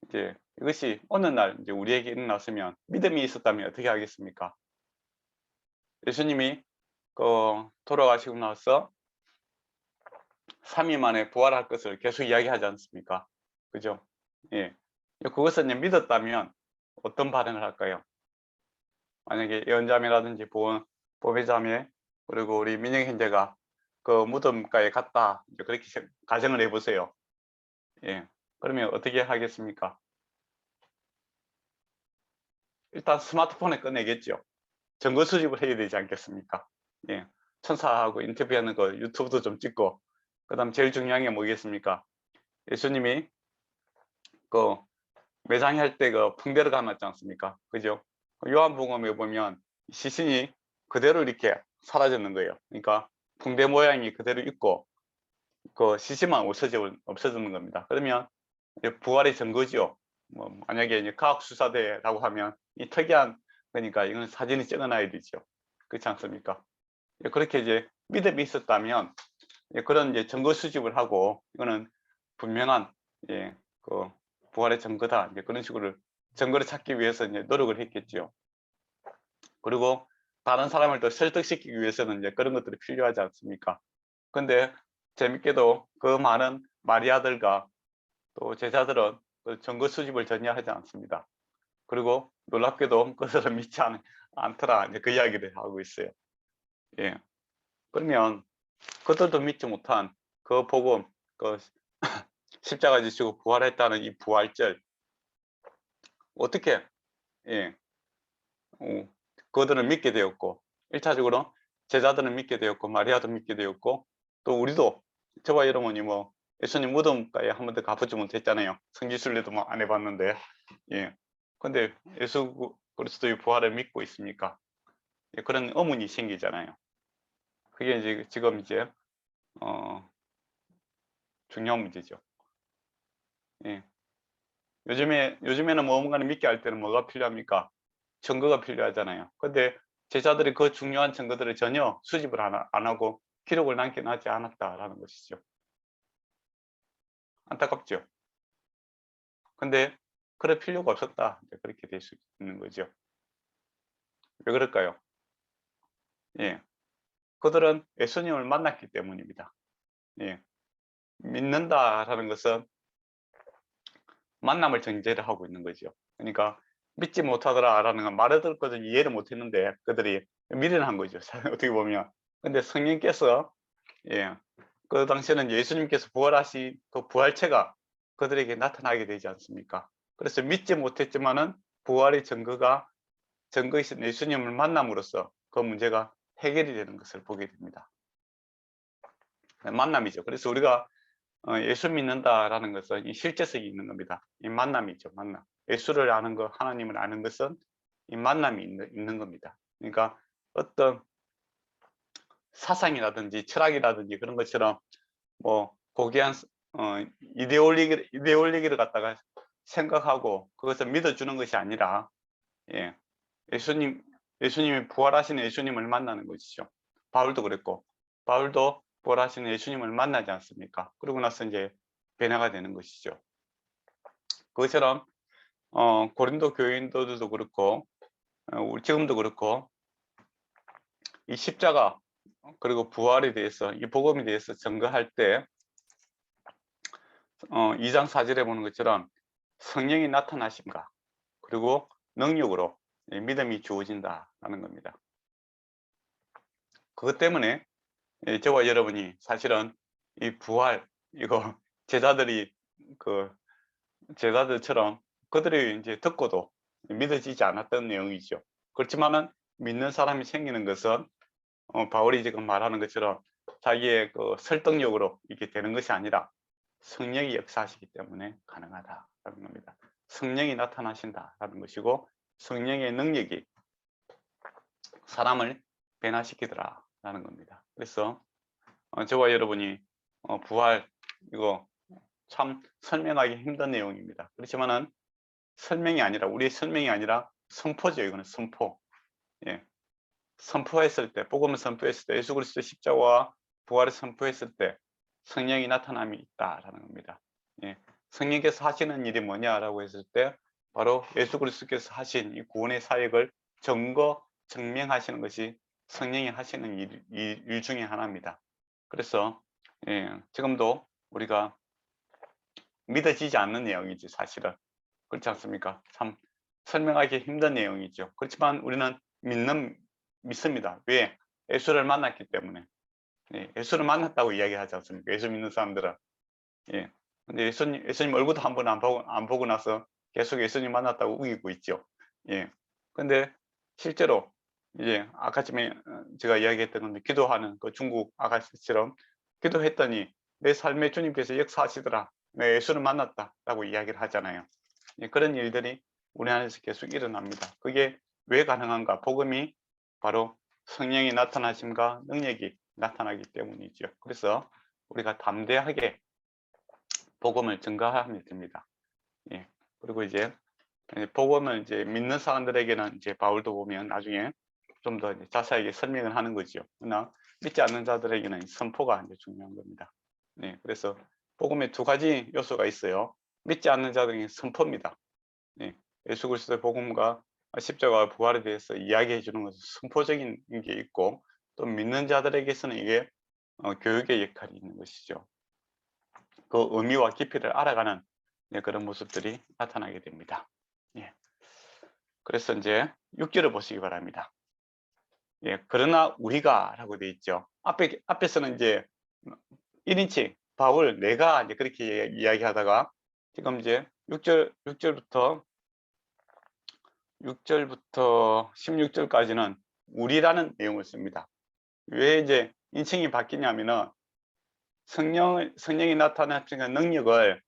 Speaker 1: 이제 이것이 어느 날 이제 우리에게 일어났으면 믿음이 있었다면 어떻게 하겠습니까? 예수님이 돌아가시고 나서 3일 만에 부활할 것을 계속 이야기하지 않습니까? 그죠? 예. 그것을 이제 믿었다면 어떤 반응을 할까요? 만약에 예언자매라든지 보배자매 그리고 우리 민영 형제가 그 무덤가에 갔다 이제 그렇게 가정을 해보세요. 예. 그러면 어떻게 하겠습니까? 일단 스마트폰에 꺼내겠죠. 증거 수집을 해야 되지 않겠습니까? 예. 천사하고 인터뷰하는 거 유튜브도 좀 찍고, 그 다음 제일 중요한 게 뭐겠습니까? 예수님이 그 매장에 할 때 그 풍대를 감았지 않습니까? 그죠? 요한복음에 보면 시신이 그대로 이렇게 사라졌는 거예요. 그러니까 풍대 모양이 그대로 있고 그 시신만 없어지는 겁니다. 그러면 이제 부활의 증거지요. 뭐 만약에 이제 과학수사대라고 하면 이 특이한 그러니까 이건 사진이 찍어놔야 되죠. 그렇지 않습니까? 그렇게 이제 믿음이 있었다면 그런 이제 증거 수집을 하고 이거는 분명한 그 부활의 증거다. 이제 그런 식으로 증거를 찾기 위해서 이제 노력을 했겠죠. 그리고 다른 사람을 더 설득시키기 위해서는 이제 그런 것들이 필요하지 않습니까? 근데 재밌게도 그 많은 마리아들과 또 제자들은 그 증거 수집을 전혀 하지 않습니다. 그리고 놀랍게도 그들은 믿지 않더라. 이제 그 이야기를 하고 있어요. 예. 그러면 그들도 믿지 못한 그 복음, 그 십자가 지시고 부활했다는 이 부활절 어떻게 그들은 믿게 되었고 1차적으로 제자들은 믿게 되었고 마리아도 믿게 되었고 또 우리도 저와 여러분이 뭐 예수님 무덤가에 한 번도 가보지 못했잖아요. 성지순례도 뭐 안 해봤는데 근데 예수 그리스도의 부활을 믿고 있습니까? 그런 의문이 생기잖아요. 그게 이제 지금 이제 중요한 문제죠. 요즘에는 뭔가를 믿게 할 때는 뭐가 필요합니까? 증거가 필요하잖아요. 근데 제자들이 그 중요한 증거들을 전혀 수집을 안 하고 기록을 남겨놓지 않았다라는 것이죠. 안타깝죠. 근데 그럴 필요가 없었다. 그렇게 될 수 있는 거죠. 왜 그럴까요? 그들은 예수님을 만났기 때문입니다. 믿는다라는 것은 만남을 전제를 하고 있는 거죠. 그러니까 믿지 못하더라라는 건 말을 듣거든 이해를 못했는데 그들이 미련한 거죠. 어떻게 보면. 근데 성령께서 그 당시에는 예수님께서 부활하신 그 부활체가 그들에게 나타나게 되지 않습니까? 그래서 믿지 못했지만은 부활의 증거이신 예수님을 만남으로써 그 문제가 해결이 되는 것을 보게 됩니다. 만남이죠. 그래서 우리가 예수 믿는다라는 것은 이 실제성이 있는 겁니다. 이 만남이죠. 만남. 예수를 아는 것, 하나님을 아는 것은 이 만남이 있는 겁니다. 그러니까 어떤 사상이라든지 철학이라든지 그런 것처럼 뭐 고귀한 이데올리기를 갖다가 생각하고 그것을 믿어주는 것이 아니라 예수님이 부활하신 예수님을 만나는 것이죠. 바울도 그랬고 바울도 부활하신 예수님을 만나지 않습니까? 그러고 나서 이제 변화가 되는 것이죠. 그것처럼 고린도 교인들도 그렇고 지금도 그렇고 이 십자가 그리고 부활에 대해서 이 복음에 대해서 증거할 때 2장 4절에 보는 것처럼 성령이 나타나심과 그리고 능력으로 믿음이 주어진다라는 겁니다. 그것 때문에 저와 여러분이 사실은 이 부활 이거 제자들처럼 그들이 이제 듣고도 믿어지지 않았던 내용이죠. 그렇지만은 믿는 사람이 생기는 것은 바울이 지금 말하는 것처럼 자기의 그 설득력으로 이렇게 되는 것이 아니라 성령이 역사하시기 때문에 가능하다라는 겁니다. 성령이 나타나신다라는 것이고 성령의 능력이 사람을 변화시키더라라는 겁니다. 그래서 저와 여러분이 부활 이거 참 설명하기 힘든 내용입니다. 그렇지만은 우리의 설명이 아니라 선포죠. 이거는 선포. 선포했을 때, 복음을 선포했을 때, 예수 그리스도 십자가와 부활을 선포했을 때 성령이 나타남이 있다라는 겁니다. 성령께서 하시는 일이 뭐냐라고 했을 때 바로 예수 그리스도께서 하신 이 구원의 사역을 증명하시는 것이 성령이 하시는 일 중에 하나입니다. 그래서 지금도 우리가 믿어지지 않는 내용이지 사실은. 그렇지 않습니까? 참 설명하기 힘든 내용이죠. 그렇지만 우리는 믿습니다. 왜? 예수를 만났기 때문에. 예수를 만났다고 이야기하지 않습니까? 예수 믿는 사람들은. 근데 예수님 얼굴도 한 번 안 보고 나서 계속 예수님 만났다고 우기고 있죠. 근데 실제로 이제 아까쯤에 제가 이야기했던 건데, 기도하는 그 중국 아가씨처럼 기도했더니 내 삶에 주님께서 역사하시더라, 내 예수를 만났다라고 이야기를 하잖아요. 그런 일들이 우리 안에서 계속 일어납니다. 그게 왜 가능한가? 복음이 바로 성령이 나타나심과 능력이 나타나기 때문이죠. 그래서 우리가 담대하게 복음을 증거하면 됩니다. 그리고 이제 복음을 이제 믿는 사람들에게는 이제 바울도 보면 나중에 좀 더 자세하게 설명을 하는 거죠. 그러나 믿지 않는 자들에게는 선포가 이제 중요한 겁니다. 그래서 복음에 두 가지 요소가 있어요. 믿지 않는 자들에게는 선포입니다. 예수 그리스도의 복음과 십자가와 부활에 대해서 이야기해 주는 것은 선포적인 게 있고, 또 믿는 자들에게서는 이게 교육의 역할이 있는 것이죠. 그 의미와 깊이를 알아가는 그런 모습들이 나타나게 됩니다. 그래서 이제 6절을 보시기 바랍니다. 그러나 우리가 라고 되어 있죠. 앞에서는 이제 1인칭 바울 내가 이제 그렇게 이야기하다가 지금 이제 6절부터 16절까지는 우리라는 내용을 씁니다. 왜 이제 인칭이 바뀌냐면은 성령이 나타나는 능력을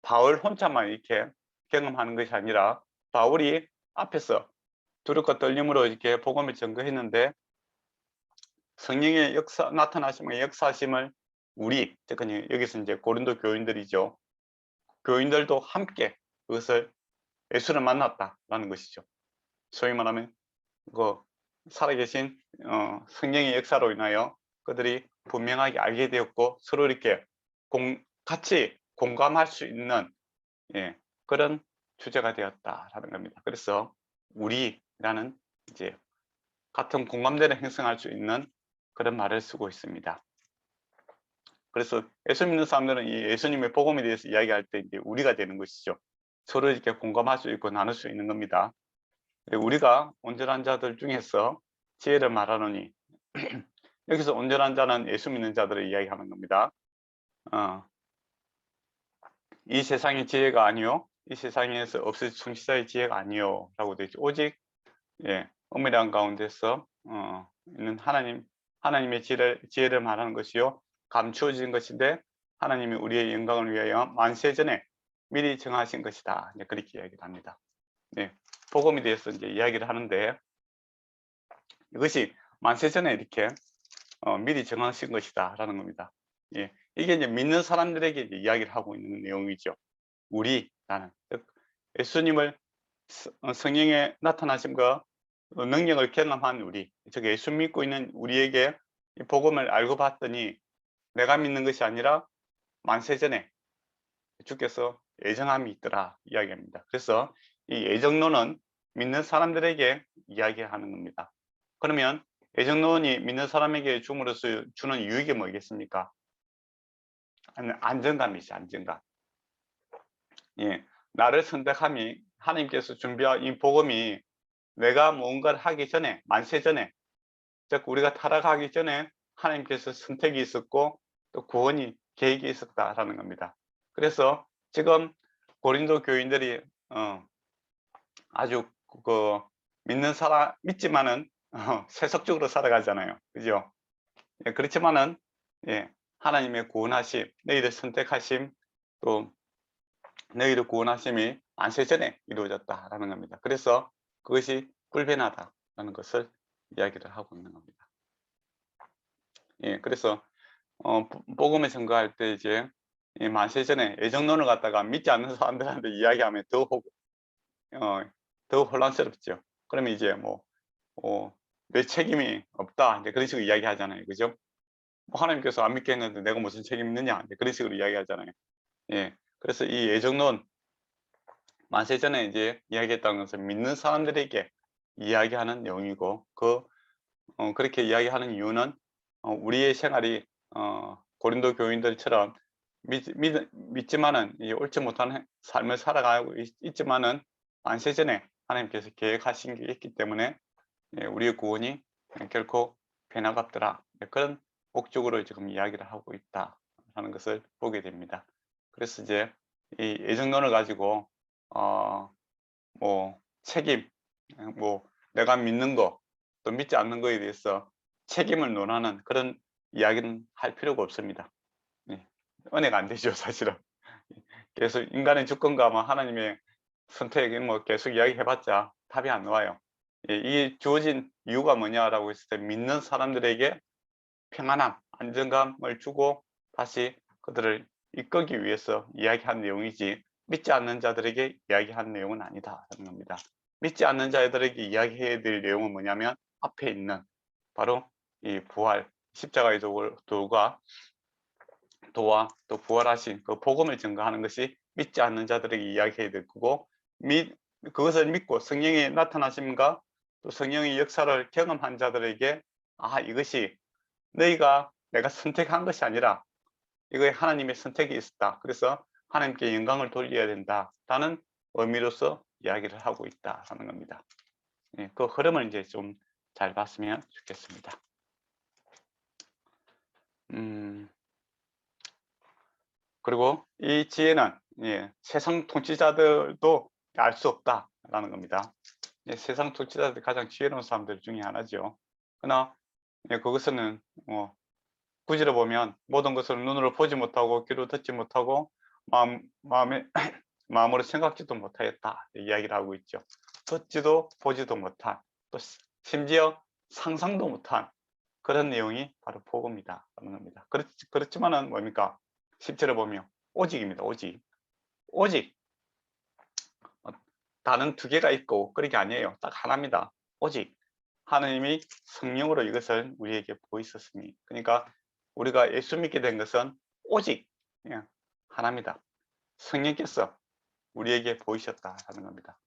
Speaker 1: 바울 혼자만 이렇게 경험하는 것이 아니라, 바울이 앞에서 두렵고 떨림으로 이렇게 복음을 전거했는데, 성령의 나타나심의 역사심을 우리, 즉 여기서 이제 고린도 교인들이죠. 교인들도 함께 그것을 예수를 만났다라는 것이죠. 소위 말하면 그 살아계신 성령의 역사로 인하여 그들이 분명하게 알게 되었고, 서로 이렇게 같이 공감할 수 있는 그런 주제가 되었다라는 겁니다. 그래서 우리라는 이제 같은 공감대를 형성할 수 있는 그런 말을 쓰고 있습니다. 그래서 예수 믿는 사람들은 이 예수님의 복음에 대해서 이야기할 때 이제 우리가 되는 것이죠. 서로 이렇게 공감할 수 있고 나눌 수 있는 겁니다. 우리가 온전한 자들 중에서 지혜를 말하노니 여기서 온전한 자는 예수 믿는 자들을 이야기하는 겁니다. 이 세상의 지혜가 아니요, 이 세상에서 없을 충실자의 지혜가 아니요 라고 되어 있죠. 오직 엄밀한 가운데서 있는 하나님의 지혜를 말하는 것이요, 감추어진 것인데 하나님이 우리의 영광을 위하여 만세전에 미리 정하신 것이다, 그렇게 이야기를 합니다. 복음에 대해서 이제 이야기를 하는데, 이것이 만세전에 이렇게 미리 정하신 것이다 라는 겁니다. 이게 이제 믿는 사람들에게 이제 이야기를 하고 있는 내용이죠. 우리라는, 즉 예수님을 성령의 나타나심과 능력을 경험한 우리, 즉 예수 믿고 있는 우리에게 이 복음을 알고 봤더니 내가 믿는 것이 아니라 만세전에 주께서 예정함이 있더라 이야기합니다. 그래서 이 예정론은 믿는 사람들에게 이야기하는 겁니다. 그러면 예정론이 믿는 사람에게 줌으로써 주는 유익이 뭐겠습니까? 안정감이죠. 안정감. 나를 선택함이, 하나님께서 준비한 이 복음이 내가 뭔가를 하기 전에, 만세 전에, 즉 우리가 타락하기 전에 하나님께서 선택이 있었고 또 구원이 계획이 있었다라는 겁니다. 그래서 지금 고린도 교인들이 아주 믿지만은 세속적으로 살아가잖아요. 그죠? 그렇지만은 하나님의 구원하심, 너희를 선택하심, 또 너희를 구원하심이 만세 전에 이루어졌다라는 겁니다. 그래서 그것이 불변하다라는 것을 이야기를 하고 있는 겁니다. 그래서 복음을 전가할 때 이제 만세 전에 예정론을 갖다가 믿지 않는 사람들한테 이야기하면 더 혼란스럽죠. 그러면 이제 내 책임이 없다, 이제 그런 식으로 이야기하잖아요. 그죠? 하나님께서 안 믿게 했는데 내가 무슨 책임 있느냐, 이제 그런 식으로 이야기하잖아요. 그래서 이 예정론, 만세 전에 이제 이야기했다는 것은 믿는 사람들에게 이야기하는 내용이고, 그 그렇게 이야기하는 이유는 우리의 생활이 고린도 교인들처럼 믿지만은 옳지 못한 삶을 살아가고 있지만은 안세전에 하나님께서 계획하신 게 있기 때문에 우리의 구원이 결코 배나갑더라, 그런 목적으로 지금 이야기를 하고 있다 하는 것을 보게 됩니다. 그래서 이제 이 애정론을 가지고 뭐 책임, 뭐 내가 믿는 거 또 믿지 않는 거에 대해서 책임을 논하는 그런 이야기는 할 필요가 없습니다. 은혜가 안 되죠, 사실은. 계속 인간의 주권과 하나님의 선택 뭐 계속 이야기해봤자 답이 안 나와요. 이게 주어진 이유가 뭐냐라고 했을 때 믿는 사람들에게 평안함, 안정감을 주고 다시 그들을 이끌기 위해서 이야기한 내용이지, 믿지 않는 자들에게 이야기한 내용은 아니다 하는 겁니다. 믿지 않는 자들에게 이야기해야 될 내용은 뭐냐면 앞에 있는 바로 이 부활, 십자가의 도와 또 부활하신 그 복음을 증거하는 것이 믿지 않는 자들에게 이야기해야 될 거고, 그것을 믿고 성령의 나타나심과 또 성령의 역사를 경험한 자들에게 이것이 너희가 내가 선택한 것이 아니라 이거에 하나님의 선택이 있었다, 그래서 하나님께 영광을 돌려야 된다라는 의미로서 이야기를 하고 있다 하는 겁니다. 그 흐름을 이제 좀 잘 봤으면 좋겠습니다. 그리고 이 지혜는 세상 통치자들도 알 수 없다라는 겁니다. 세상 통치자들이 가장 지혜로운 사람들 중에 하나죠. 그러나 그것은 구질러 보면 모든 것을 눈으로 보지 못하고 귀로 듣지 못하고 마음으로 생각지도 못하였다 이야기를 하고 있죠. 듣지도 보지도 못한, 또 심지어 상상도 못한 그런 내용이 바로 복음이다 하는 겁니다. 그렇지만은 뭡니까? 10절에 보면 오직입니다. 오직 단은 두 개가 있고 그런 게 아니에요. 딱 하나입니다. 오직 하나님이 성령으로 이것을 우리에게 보이셨으니, 그러니까 우리가 예수 믿게 된 것은 오직 하나입니다. 성령께서 우리에게 보이셨다 하는 겁니다.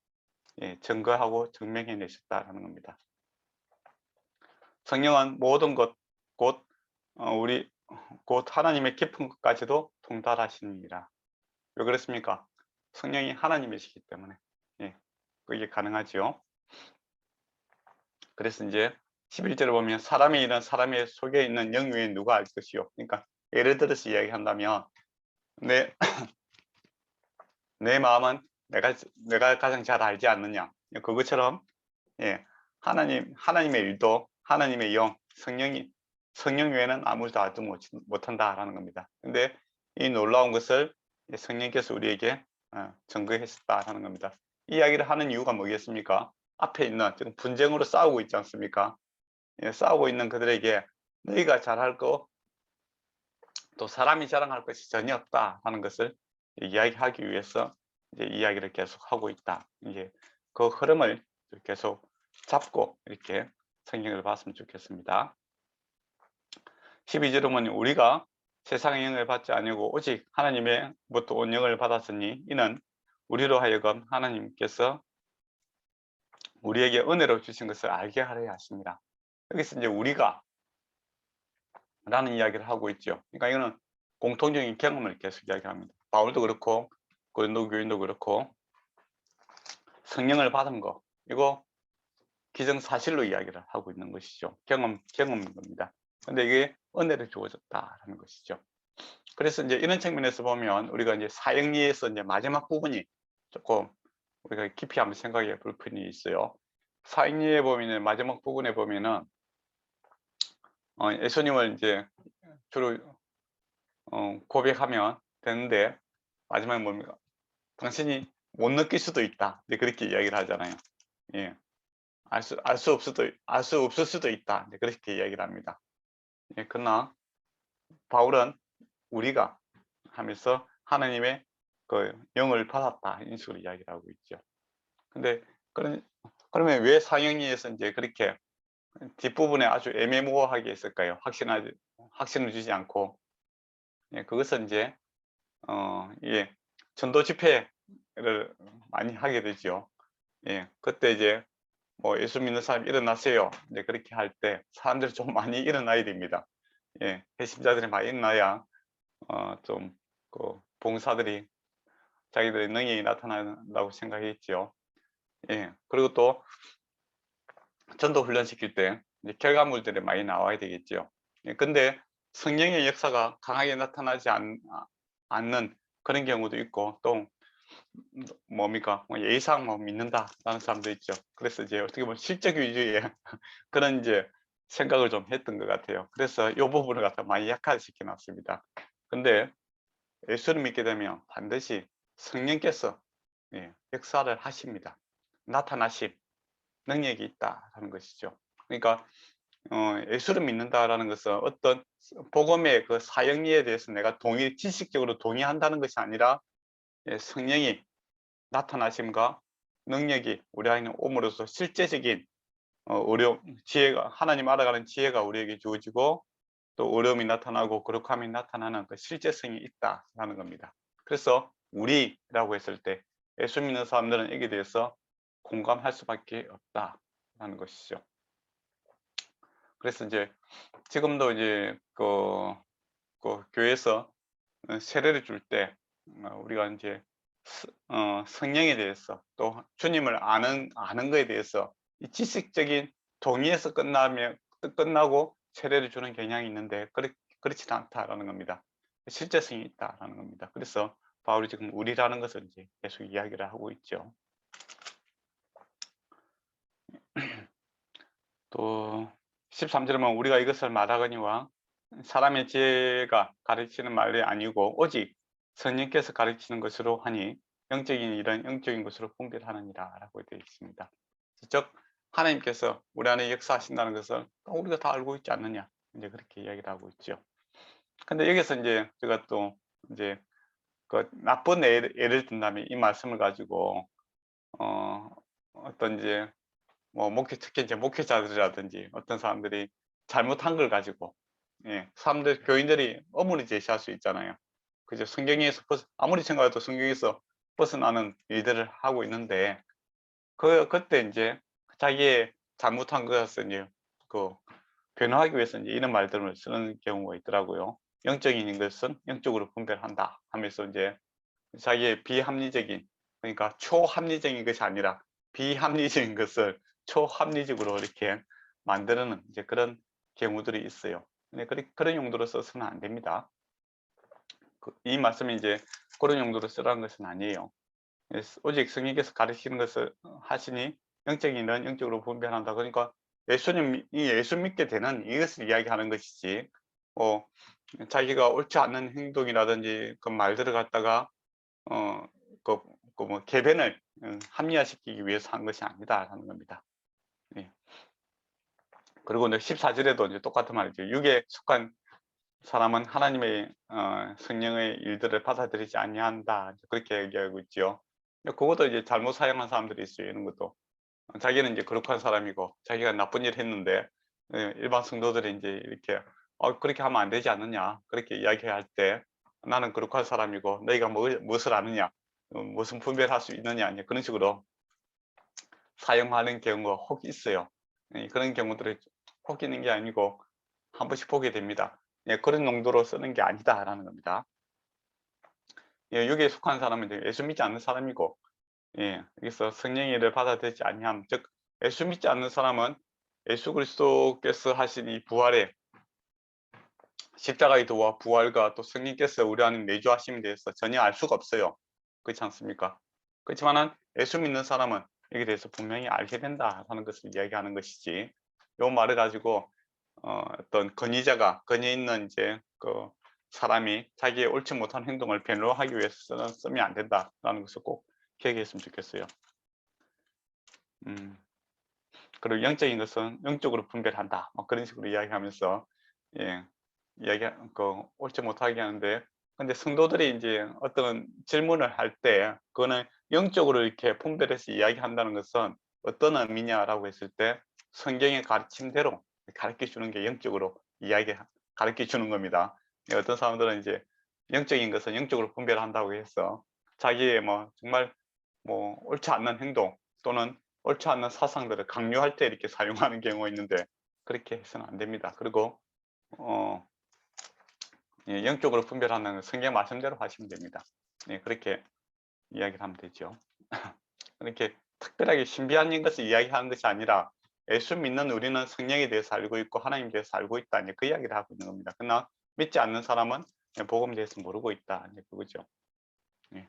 Speaker 1: 증거하고 증명해 내셨다는 겁니다. 성령은 모든 것, 곧 하나님의 깊은 것까지도 통달하시니라. 왜 그렇습니까? 성령이 하나님이시기 때문에 그게 가능하지요. 그래서 이제 11절을 보면 사람의 일은 사람의 속에 있는 영 외에 누가 알 것이요. 그러니까 예를 들어서 이야기한다면 내 마음은 내가 가장 잘 알지 않느냐. 그것처럼 하나님의 일도 하나님의 영, 성령 외에는 아무도 알지 못한다라는 겁니다. 근데 이 놀라운 것을 성령께서 우리에게 증거했었다라는 겁니다. 이 이야기를 하는 이유가 뭐겠습니까? 앞에 있는 지금 분쟁으로 싸우고 있지 않습니까? 싸우고 있는 그들에게 너희가 잘할 거, 또 사람이 자랑할 것이 전혀 없다 하는 것을 이야기하기 위해서 이제 이야기를 계속 하고 있다. 이제 그 흐름을 계속 잡고 이렇게 성경을 봤으면 좋겠습니다. 12절에 보면 우리가 세상의 영을 받지 아니고 오직 하나님의부터 온 영을 받았으니 이는 우리로 하여금 하나님께서 우리에게 은혜로 주신 것을 알게 하려 하십니다. 여기서 이제 우리가 라는 이야기를 하고 있죠. 그러니까 이거는 공통적인 경험을 계속 이야기합니다. 바울도 그렇고 고린도 교인도 그렇고 성령을 받은 거, 이거 기정사실로 이야기를 하고 있는 것이죠. 경험인 겁니다. 근데 이게 은혜를 주어졌다라는 것이죠. 그래서 이제 이런 측면에서 보면 우리가 이제 사형리에서 이제 마지막 부분이 조금 우리가 깊이 한번 생각해 볼 필요가 있어요. 사형리에 보면 마지막 부분에 보면은 예수님을 이제 주로 고백하면 되는데 마지막에 뭡니까? 당신이 못 느낄 수도 있다. 그렇게 이야기를 하잖아요. 알 수 없을 수도 있다. 그렇게 이야기를 합니다. 그러나 바울은 우리가 하면서 하나님의 그 영을 받았다 이런 식으로 이야기를 하고 있죠. 근데 그러면 왜 사형리에서 이제 그렇게 뒷부분에 아주 애매모호하게 했을까요? 확신을 주지 않고. 그것은 이제 전도 집회를 많이 하게 되죠. 그때 이제 뭐 예수 믿는 사람 일어나세요. 이제 그렇게 할 때 사람들이 좀 많이 일어나야 됩니다. 예, 회심자들이 많이 일어나야 좀 그 봉사들이 자기들의 능력이 나타난다고 생각했지요. 예, 그리고 또 전도 훈련시킬 때 이제 결과물들이 많이 나와야 되겠죠. 예, 근데 성령의 역사가 강하게 나타나지 않는 그런 경우도 있고, 또 뭡니까? 뭐 예의상 뭐 믿는다라는 사람도 있죠. 그래서 이제 어떻게 보면 실적 위주의 그런 이제 생각을 좀 했던 것 같아요. 그래서 이 부분을 갖다 많이 약화시켜 놨습니다. 근데 예수를 믿게 되면 반드시 성령께서 역사를 하십니다. 나타나심, 능력이 있다라는 것이죠. 그러니까 예수를 믿는다라는 것은 어떤 복음의 그 사역리에 대해서 내가 지식적으로 동의한다는 것이 아니라 성령이 나타나심과 능력이 우리 안에 옴으로써 실제적인 지혜가, 하나님 알아가는 지혜가 우리에게 주어지고, 또 어려움이 나타나고 거룩함이 나타나는 그 실제성이 있다라는 겁니다. 그래서 우리라고 했을 때 예수 믿는 사람들은 여기에 대해서 공감할 수밖에 없다라는 것이죠. 그래서 이제 지금도 이제 그 교회에서 세례를 줄 때 우리가 이제 성령에 대해서, 또 주님을 아는 거에 대해서 이 지식적인 동의에서 끝나고 세례를 주는 경향이 있는데, 그렇지는 않다라는 겁니다. 실제성이 있다라는 겁니다. 그래서 바울이 지금 우리라는 것을 이제 계속 이야기를 하고 있죠. 또 13절에 보면 우리가 이것을 말하거니와 사람의 지혜가 가르치는 말이 아니고 오직 성령께서 가르치는 것으로 하니 영적인 일은 영적인 것으로 분별하느니라 라고 되어 있습니다. 즉 하나님께서 우리 안에 역사하신다는 것을 우리가 다 알고 있지 않느냐, 이제 그렇게 이야기를 하고 있죠. 근데 여기서 이제 제가 또 이제 그 나쁜 예를 든다면 이 말씀을 가지고 어떤 이제 뭐 특히 이제 목회자들이라든지 어떤 사람들이 잘못한 걸 가지고 교인들이 어머니 제시할 수 있잖아요. 그죠? 성경에서 아무리 생각해도 성경에서 벗어나는 일들을 하고 있는데, 그때 이제 자기의 잘못한 것을 이제 변호하기 위해서 이제 이런 말들을 쓰는 경우가 있더라고요. 영적인 것은 영적으로 분별한다 하면서 이제 자기의 비합리적인, 그러니까 초합리적인 것이 아니라 비합리적인 것을 초합리적으로 이렇게 만드는 이제 그런 경우들이 있어요. 근데 그런 용도로 써서는 안 됩니다. 이 말씀이 이제 그런 용도로 쓰라는 것은 아니에요. 오직 성령께서 가르치는 것을 하시니 영적인 일은 영적으로 분별한다. 그러니까 예수 믿게 되는 이것을 이야기하는 것이지, 자기가 옳지 않는 행동이라든지 그 말들을 갖다가 뭐 개변을 합리화시키기 위해서 한 것이 아니다라는 겁니다. 예. 그리고 14절에도 이제 똑같은 말이죠. 육에 속한 사람은 하나님의 성령의 일들을 받아들이지 아니한다, 그렇게 얘기하고 있죠. 그것도 이제 잘못 사용한 사람들이 있어요. 이런 것도 자기는 이제 거룩한 사람이고 자기가 나쁜 일을 했는데 일반 성도들이 이제 이렇게 그렇게 하면 안 되지 않느냐, 그렇게 이야기할 때 나는 거룩한 사람이고 너희가 무엇을 아느냐, 무슨 분별할 수 있느냐, 이제 그런 식으로 사용하는 경우가 혹 있어요. 그런 경우들이 혹 있는 게 아니고 한 번씩 보게 됩니다. 그런 용도로 쓰는 게 아니다라는 겁니다. 여기에 속한 사람은 이제 예수 믿지 않는 사람이고, 여기서 성령의 일을 받아들이지 아니함, 즉 예수 믿지 않는 사람은 예수 그리스도께서 하신 이 부활의 십자가의 도와 부활과 또 성령께서 우리 안에 내주하심에 대해서 전혀 알 수가 없어요. 그렇지 않습니까? 그렇지만은 예수 믿는 사람은 여기에 대해서 분명히 알게 된다라는 것을 이야기하는 것이지, 이 말을 가지고 어떤 권위 있는 이제 그 사람이 자기의 옳지 못한 행동을 변호하기 위해서 쓰면 안 된다라는 것을 꼭 기억했으면 좋겠어요. 그리고 영적인 것은 영적으로 분별한다, 그런 식으로 이야기하면서 옳지 못하게 하는데, 근데 성도들이 이제 어떤 질문을 할 때 그거는 영적으로 이렇게 분별해서 이야기한다는 것은 어떤 의미냐라고 했을 때 성경의 가르침대로 가르쳐 주는 게 영적으로 가르쳐 주는 겁니다. 어떤 사람들은 이제 영적인 것은 영적으로 분별한다고 해서 자기의 정말 옳지 않는 행동 또는 옳지 않는 사상들을 강요할 때 이렇게 사용하는 경우가 있는데 그렇게 해서는 안 됩니다. 그리고 예, 영적으로 분별하는 성경 말씀대로 하시면 됩니다. 예, 그렇게 이야기를 하면 되죠. 이렇게 특별하게 신비한 것을 이야기하는 것이 아니라 예수 믿는 우리는 성령에 대해서 알고 있고 하나님에 대해서 알고 있다. 이제 그 이야기를 하고 있는 겁니다. 그러나 믿지 않는 사람은 복음에 대해서 모르고 있다. 이제 그거죠. 예.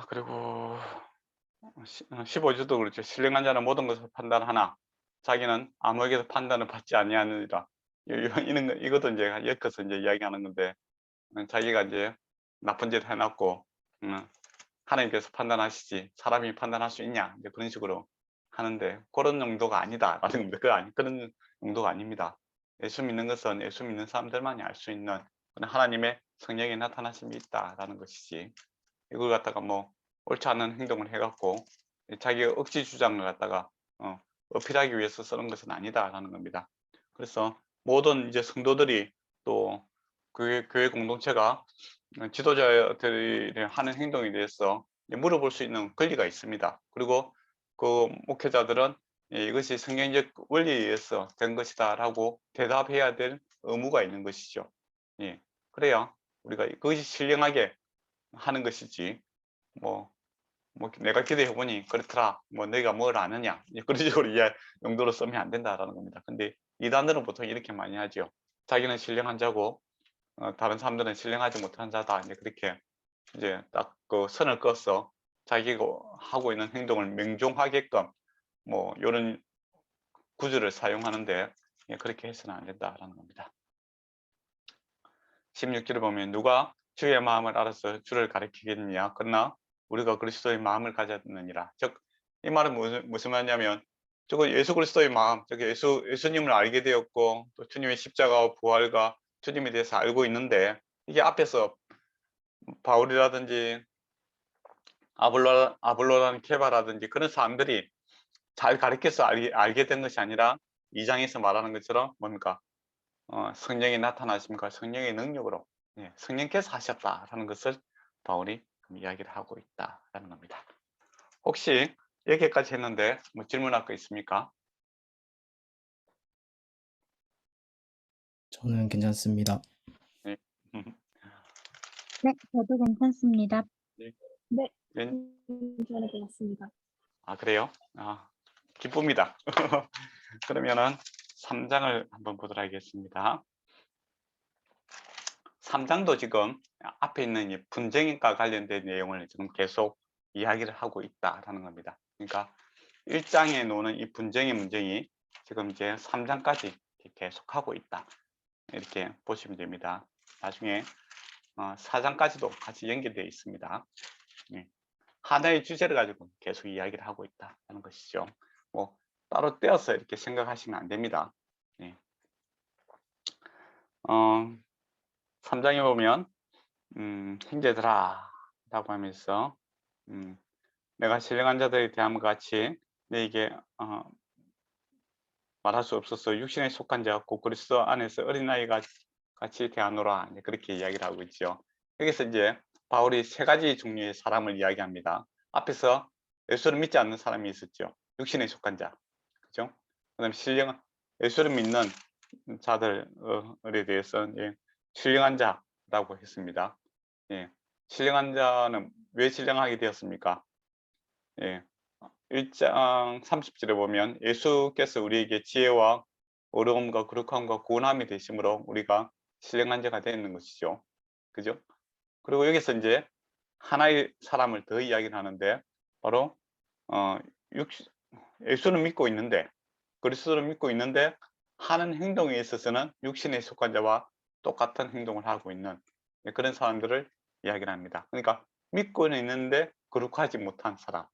Speaker 1: 그리고 15주도 그렇죠. 신령한 자는 모든 것을 판단하나 자기는 아무에게도 판단을 받지 아니하느니라. 이것도 이제 엮어서 이제 이야기하는 건데 자기가 이제 나쁜 짓 해놨고 하나님께서 판단하시지 사람이 판단할 수 있냐 이제 그런 식으로 하는데 그런 용도가 아니다라는 겁니다. 그런 용도가 아닙니다. 예수 믿는 것은 예수 믿는 사람들만이 알 수 있는 하나님의 성령의 나타나심이 있다라는 것이지 이걸 갖다가 뭐 옳지 않은 행동을 해갖고 자기가 억지 주장을 갖다가 어필하기 위해서 쓰는 것은 아니다라는 겁니다. 그래서 모든 이제 성도들이 또 교회 공동체가 지도자들이 하는 행동에 대해서 물어볼 수 있는 권리가 있습니다. 그리고 그 목회자들은 이것이 성경적 원리에 의해서 된 것이다 라고 대답해야 될 의무가 있는 것이죠. 예. 그래야 우리가 그것이 신령하게 하는 것이지 뭐 내가 기도해 보니 그렇더라 뭐 너희가 뭘 아느냐 그런 식으로 용도로 쓰면 안 된다라는 겁니다. 근데 이단들은 보통 이렇게 많이 하죠. 자기는 신령한 자고 다른 사람들은 신령하지 못한 자다. 이제 그렇게 이제 딱 그 선을 그어서 자기가 하고 있는 행동을 명종하게끔 뭐 이런 구절을 사용하는데 그렇게 해서는 안 된다라는 겁니다. 16절을 보면 누가 주의 마음을 알아서 주를 가리키겠느냐 그러나 우리가 그리스도의 마음을 가졌느니라. 즉 이 말은 무슨 말이냐면 저거 예수 그리스도의 마음, 저기 예수님을 알게 되었고 또 주님의 십자가와 부활과 주님에 대해서 알고 있는데 이게 앞에서 바울이라든지 아볼로라는 케바라든지 그런 사람들이 잘 가르쳐서 알게 된 것이 아니라 2장에서 말하는 것처럼 뭡니까? 성령이 나타나심과 성령의 능력으로 성령께서 하셨다라는 것을 바울이 이야기를 하고 있다라는 겁니다. 혹시 여기까지 했는데 뭐 질문할 거 있습니까?
Speaker 3: 저는 괜찮습니다.
Speaker 4: 네, 저도 괜찮습니다.
Speaker 2: 네,
Speaker 1: 웬-
Speaker 2: 괜찮을 것 같습니다.
Speaker 1: 그래요? 기쁩니다. 그러면은 3장을 한번 보도록 하겠습니다. 3장도 지금 앞에 있는 이 분쟁과 관련된 내용을 지금 계속 이야기를 하고 있다라는 겁니다. 그러니까 1장에 놓는 이 분쟁의 문쟁이 지금 이제 3장까지 계속하고 있다. 이렇게 보시면 됩니다. 나중에 4장까지도 같이 연결되어 있습니다. 하나의 주제를 가지고 계속 이야기를 하고 있다는 것이죠. 뭐 따로 떼어서 이렇게 생각하시면 안 됩니다. 3장에 보면 형제들아 라고 하면서 내가 신령한 자들에 대함과 같이 너에게 말할 수 없어서 육신에 속한 자 같고 그리스도 안에서 어린아이가 같이 대하노라 그렇게 이야기를 하고 있죠. 여기서 이제 바울이 세 가지 종류의 사람을 이야기합니다. 앞에서 예수를 믿지 않는 사람이 있었죠. 육신에 속한 자, 그죠? 그다음 예수를 믿는 자들에 대해서 신령한 자라고 했습니다. 신령한 자는 왜 신령하게 되었습니까? 1장 30절에 보면 예수께서 우리에게 지혜와 어려움과 거룩함과 구원함이 되심으로 우리가 신령한 자가 되는 것이죠. 그죠? 그리고 여기서 이제 하나의 사람을 더 이야기를 하는데 바로 예수를 믿고 있는데 그리스도를 믿고 있는데 하는 행동에 있어서는 육신에 속한 자와 똑같은 행동을 하고 있는 그런 사람들을 이야기를 합니다. 그러니까 믿고는 있는데 거룩하지 못한 사람.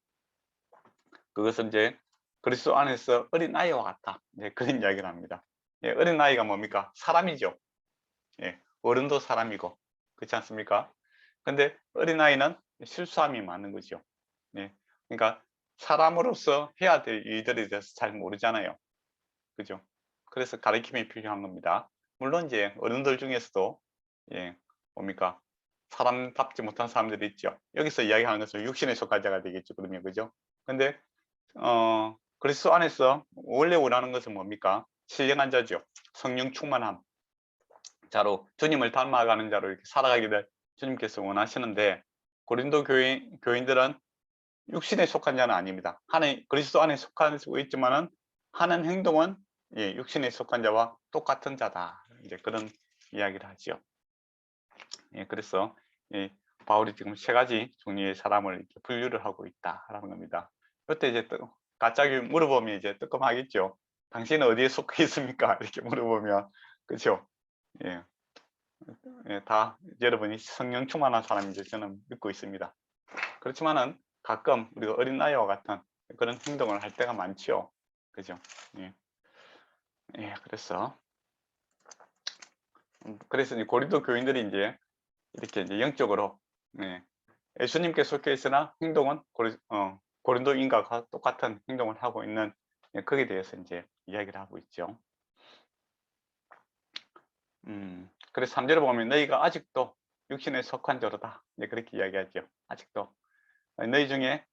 Speaker 1: 그것은 이제 그리스도 안에서 어린아이와 같다. 그런 이야기를 합니다. 어린아이가 뭡니까? 사람이죠. 어른도 사람이고 그렇지 않습니까? 근데 어린아이는 실수함이 많은 거죠. 그러니까 사람으로서 해야 될 일들에 대해서 잘 모르잖아요. 그죠? 그래서 가르침이 필요한 겁니다. 물론 이제 어른들 중에서도 뭡니까? 사람답지 못한 사람들이 있죠. 여기서 이야기하는 것은 육신에 속한 자가 되겠죠. 그러면 그죠? 근데 그리스도 안에서 원래 원하는 것은 뭡니까? 신령한 자죠. 성령 충만함 자로 주님을 닮아가는 자로 이렇게 살아가기를 주님께서 원하시는데 고린도 교인들은 육신에 속한 자는 아닙니다. 그리스도 안에 속한 수 있지만은 하는 행동은 육신에 속한 자와 똑같은 자다. 이제 그런 이야기를 하죠. 그래서 바울이 지금 세 가지 종류의 사람을 이렇게 분류를 하고 있다라는 겁니다. 그때 이제 갑자기 물어보면 이제 뜨끔하겠죠. 당신은 어디에 속해 있습니까? 이렇게 물어보면 그렇죠. 다 여러분이 성령 충만한 사람인지 저는 믿고 있습니다. 그렇지만은 가끔 우리가 어린아이와 같은 그런 행동을 할 때가 많죠. 그죠? 그래서 이제 고린도 교인들이 이제 이렇게 이제 영적으로 예수님께 속해 있으나 행동은 고린도인과 똑같은 행동을 하고 있는 거기에 대해서 이제 이야기를 하고 있죠. 그래서 3절에 보면 너희가 아직도 육신에 속한 자로다. 이제 그렇게 이야기하죠. 아직도 너희 중에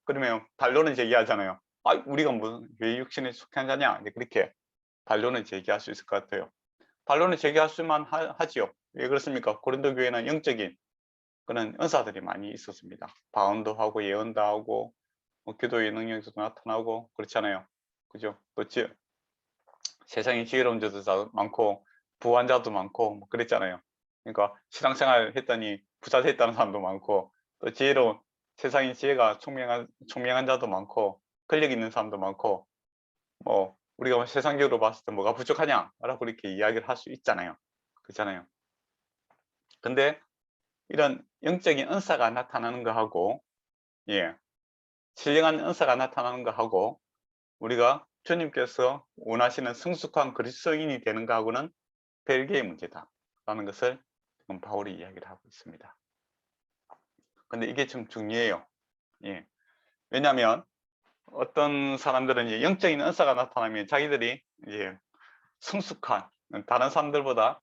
Speaker 1: 그러면 반론을 제기하잖아요. 우리가 왜 육신에 속한 자냐? 이제 그렇게 반론을 제기할 수 있을 것 같아요. 반론을 제기할 수만 하지요. 왜 그렇습니까? 고린도 교회는 영적인 그런 은사들이 많이 있었습니다. 방언도 하고 예언도 하고 기도의 능력도 나타나고 그렇잖아요. 그죠? 또 세상에 지혜로운 자도 많고 부한자도 많고 뭐 그랬잖아요. 그러니까 신앙생활 했더니 부자 됐다는 사람도 많고 또 세상의 지혜가 총명한 자도 많고 권력 있는 사람도 많고 뭐 우리가 세상적으로 봤을 때 뭐가 부족하냐 라고 이렇게 이야기를 할 수 있잖아요. 그렇잖아요. 근데 이런 영적인 은사가 나타나는 거하고 신령한 은사가 나타나는 거하고 우리가 주님께서 원하시는 성숙한 그리스도인이 되는 거하고는 별개의 문제다라는 것을 지금 바울이 이야기를 하고 있습니다. 근데 이게 좀 중요해요. 왜냐하면 어떤 사람들은 이제 영적인 은사가 나타나면 자기들이 이제 성숙한 다른 사람들보다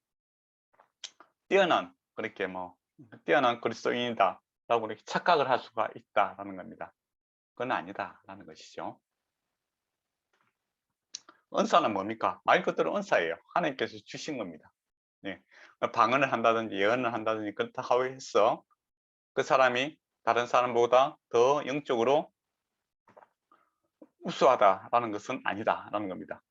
Speaker 1: 뛰어난 뛰어난 그리스도인이다 라고 이렇게 착각을 할 수가 있다라는 겁니다. 그건 아니다라는 것이죠. 은사는 뭡니까? 말 그대로 은사예요. 하나님께서 주신 겁니다. 방언을 한다든지 예언을 한다든지 그렇다고 해서 그 사람이 다른 사람보다 더 영적으로 우수하다라는 것은 아니다라는 겁니다.